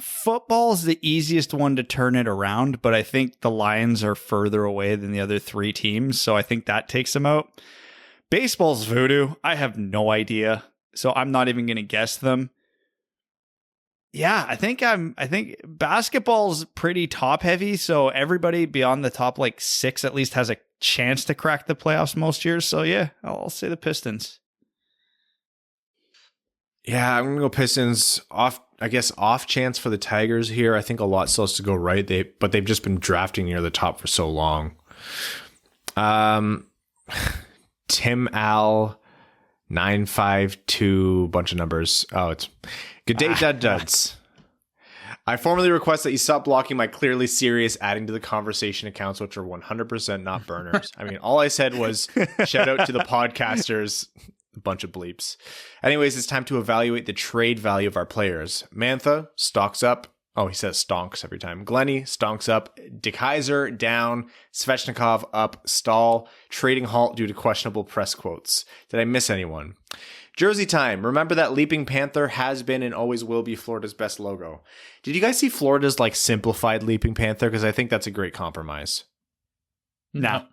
Football's the easiest one to turn it around, but I think the Lions are further away than the other 3 teams, so I think that takes them out. Baseball's voodoo. I have no idea, so I'm not even going to guess them. Yeah, I think basketball's pretty top heavy, so everybody beyond the top 6 at least has a chance to crack the playoffs most years. So yeah, I'll say the Pistons. Yeah, I'm going to go Pistons. Off chance for the Tigers here. I think a lot still has to go right. But they've just been drafting near the top for so long. Tim Al 952 bunch of numbers. Oh, it's good day, Duds. I formally request that you stop blocking my clearly serious adding to the conversation accounts, which are 100% not burners. I mean, all I said was shout out to the podcasters. A bunch of bleeps. Anyways, it's time to evaluate the trade value of our players. Mantha, stocks up. Oh, he says stonks every time. Glenny, stonks up. DeKeyser, down. Svechnikov, up. Stahl, trading halt due to questionable press quotes. Did I miss anyone? Jersey time. Remember that Leaping Panther has been and always will be Florida's best logo. Did you guys see Florida's simplified Leaping Panther? Because I think that's a great compromise. No.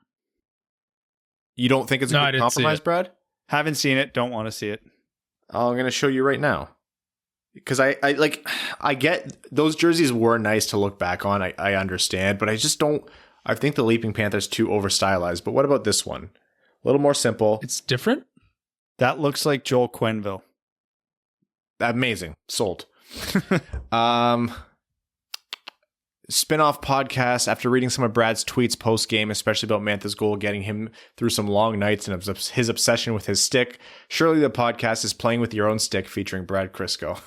You don't think it's a good compromise, Brad? Haven't seen it. Don't want to see it. I'm going to show you right now. Because I get those jerseys were nice to look back on. I understand, but I just don't. I think the Leaping Panther's too over stylized. But what about this one? A little more simple. It's different. That looks like Joel Quenneville. Amazing. Sold. Spin-off podcast after reading some of Brad's tweets post-game, especially about Mantha's goal getting him through some long nights and his obsession with his stick. Surely the podcast is Playing With Your Own Stick featuring Brad Crisco.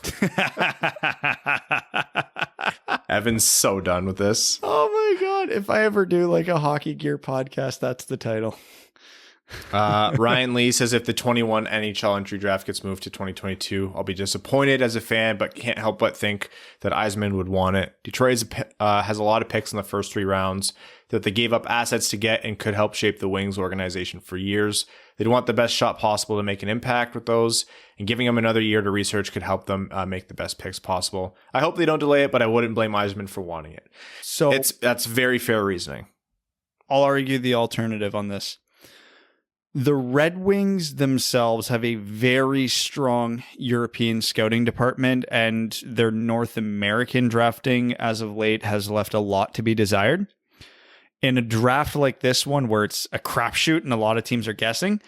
Evan's so done with this. Oh my God. If I ever do a hockey gear podcast, that's the title. Ryan Lee says if the 21 NHL entry draft gets moved to 2022, I'll be disappointed as a fan, but can't help but think that Eisman would want it. Detroit has a lot of picks in the first 3 rounds that they gave up assets to get and could help shape the Wings organization for years. They'd want the best shot possible to make an impact with those, and giving them another year to research could help them make the best picks possible. I hope they don't delay it, but I wouldn't blame Eisman for wanting it. So that's very fair reasoning. I'll argue the alternative on this. The Red Wings themselves have a very strong European scouting department, and their North American drafting as of late has left a lot to be desired. In a draft like this one, where it's a crapshoot and a lot of teams are guessing,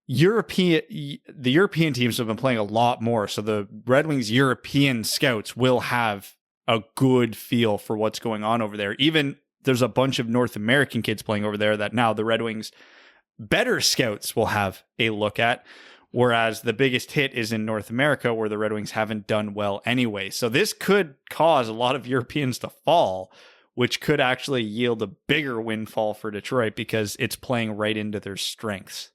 the European teams have been playing a lot more, so the Red Wings European scouts will have a good feel for what's going on over there. Even there's a bunch of North American kids playing over there that now the Red Wings better scouts will have a look at, whereas the biggest hit is in North America, where the Red Wings haven't done well anyway. So this could cause a lot of Europeans to fall, which could actually yield a bigger windfall for Detroit because it's playing right into their strengths.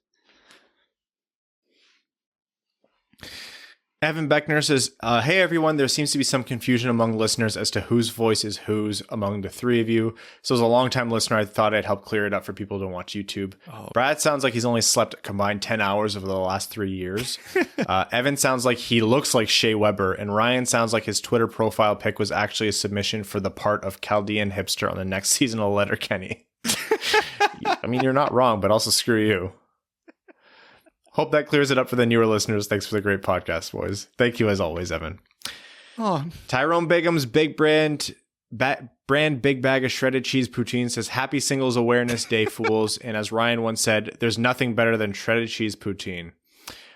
Evan Beckner says, hey everyone, there seems to be some confusion among listeners as to whose voice is whose among the three of you. So as a longtime listener, I thought I'd help clear it up for people who don't watch YouTube. Oh. Brad sounds like he's only slept a combined 10 hours over the last 3 years. Evan sounds like he looks like Shea Weber. And Ryan sounds like his Twitter profile pic was actually a submission for the part of Chaldean hipster on the next season of Letterkenny. I mean, you're not wrong, but also screw you. Hope that clears it up for the newer listeners. Thanks for the great podcast, boys. Thank you as always, Evan. Oh, Tyrone Bigham's big brand big bag of shredded cheese poutine says, happy Singles Awareness Day, fools. And as Ryan once said, there's nothing better than shredded cheese poutine.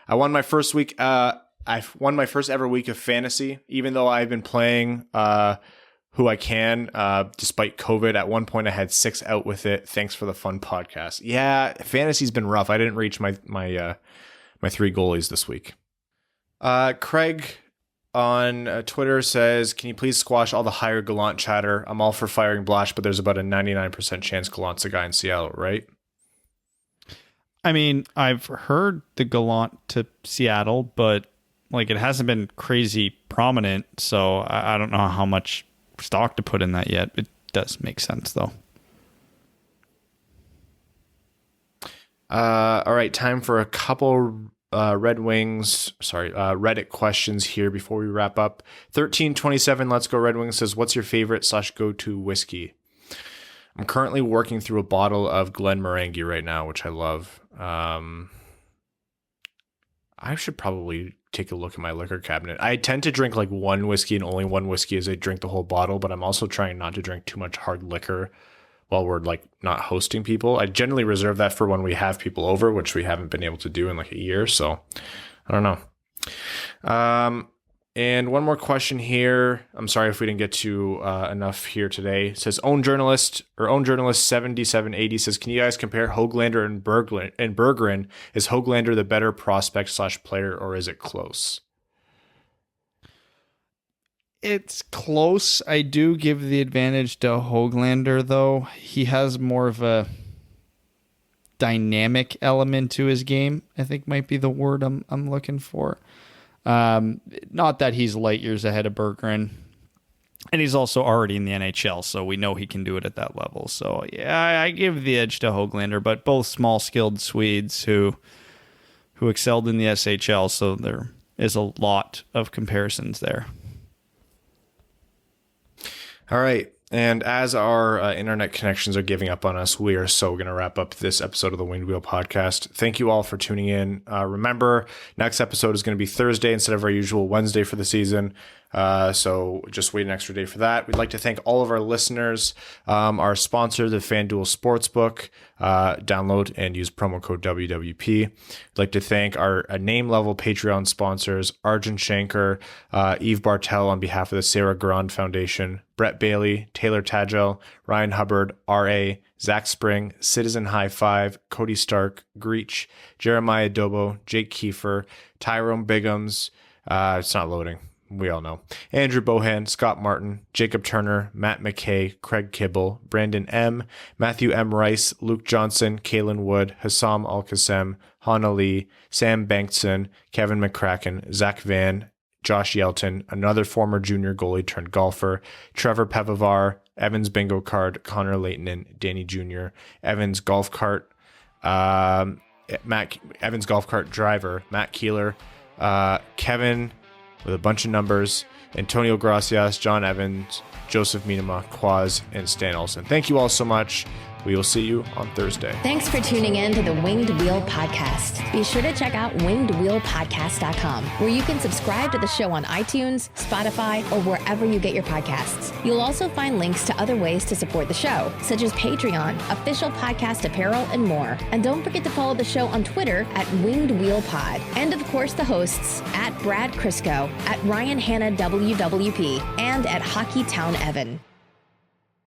I won my first ever week of fantasy, even though I've been playing who I can, despite COVID. At one point I had 6 out with it. Thanks for the fun podcast. Yeah, fantasy's been rough. I didn't reach my 3 goalies this week. Craig on Twitter says, can you please squash all the higher Gallant chatter? I'm all for firing Blash, but there's about a 99% chance Gallant's the guy in Seattle, right? I mean, I've heard the Gallant to Seattle, but like it hasn't been crazy prominent, so I don't know how much stock to put in that yet. It does make sense, though. All right, time for a couple Reddit questions here before we wrap up. 1327 Let's Go Red Wings says, what's your favorite / go-to whiskey? I'm currently working through a bottle of Glenmorangie right now, which I love. I should probably take a look at my liquor cabinet. I tend to drink like one whiskey and only one whiskey as I drink the whole bottle, but I'm also trying not to drink too much hard liquor while we're like not hosting people. I generally reserve that for when we have people over, which we haven't been able to do in like a year. So I don't know. And one more question here. I'm sorry if we didn't get to enough here today. It says own journalist 7780 says, can you guys compare Höglander and Berggren? Is Höglander the better prospect / player, or is it close? It's close. I do give the advantage to Höglander, though. He has more of a dynamic element to his game, I think might be the word I'm looking for. Not that he's light years ahead of Berggren, and he's also already in the NHL, so we know he can do it at that level. So yeah, I give the edge to Höglander, but both small skilled Swedes who excelled in the SHL, so there is a lot of comparisons there. All right. And as our internet connections are giving up on us, we are so going to wrap up this episode of the Winged Wheel podcast. Thank you all for tuning in. Remember, next episode is going to be Thursday instead of our usual Wednesday for the season. So just wait an extra day for that. We'd like to thank all of our listeners, our sponsor, the FanDuel Sportsbook. Download and use promo code WWP. We'd like to thank our name level Patreon sponsors, Arjun Shankar, Eve Bartel on behalf of the Sarah Grand Foundation, Brett Bailey, Taylor Tadgell, Ryan Hubbard, R.A., Zach Spring, Citizen High Five, Cody Stark, Greach, Jeremiah Dobo, Jake Kiefer, Tyrone Biggums. It's not loading. We all know. Andrew Bohan, Scott Martin, Jacob Turner, Matt McKay, Craig Kibble, Brandon M., Matthew M. Rice, Luke Johnson, Kalen Wood, Hassam Al-Qassem, Hana Lee, Sam Bankson, Kevin McCracken, Zach Van, Josh Yelton, another former junior goalie turned golfer, Trevor Pevavar, Evans Bingo Card, Connor Leighton, Danny Jr., Evans Golf Cart, Evans Golf Cart driver, Matt Keeler, Kevin with a bunch of numbers, Antonio Gracias, John Evans, Joseph Minima, Quaz, and Stan Olsen. Thank you all so much. We will see you on Thursday. Thanks for tuning in to the Winged Wheel Podcast. Be sure to check out wingedwheelpodcast.com, where you can subscribe to the show on iTunes, Spotify, or wherever you get your podcasts. You'll also find links to other ways to support the show, such as Patreon, official podcast apparel, and more. And don't forget to follow the show on Twitter at Winged Wheel Pod. And of course, the hosts at Brad Crisco, at Ryan Hanna WWP, and at Hockey Town Evan.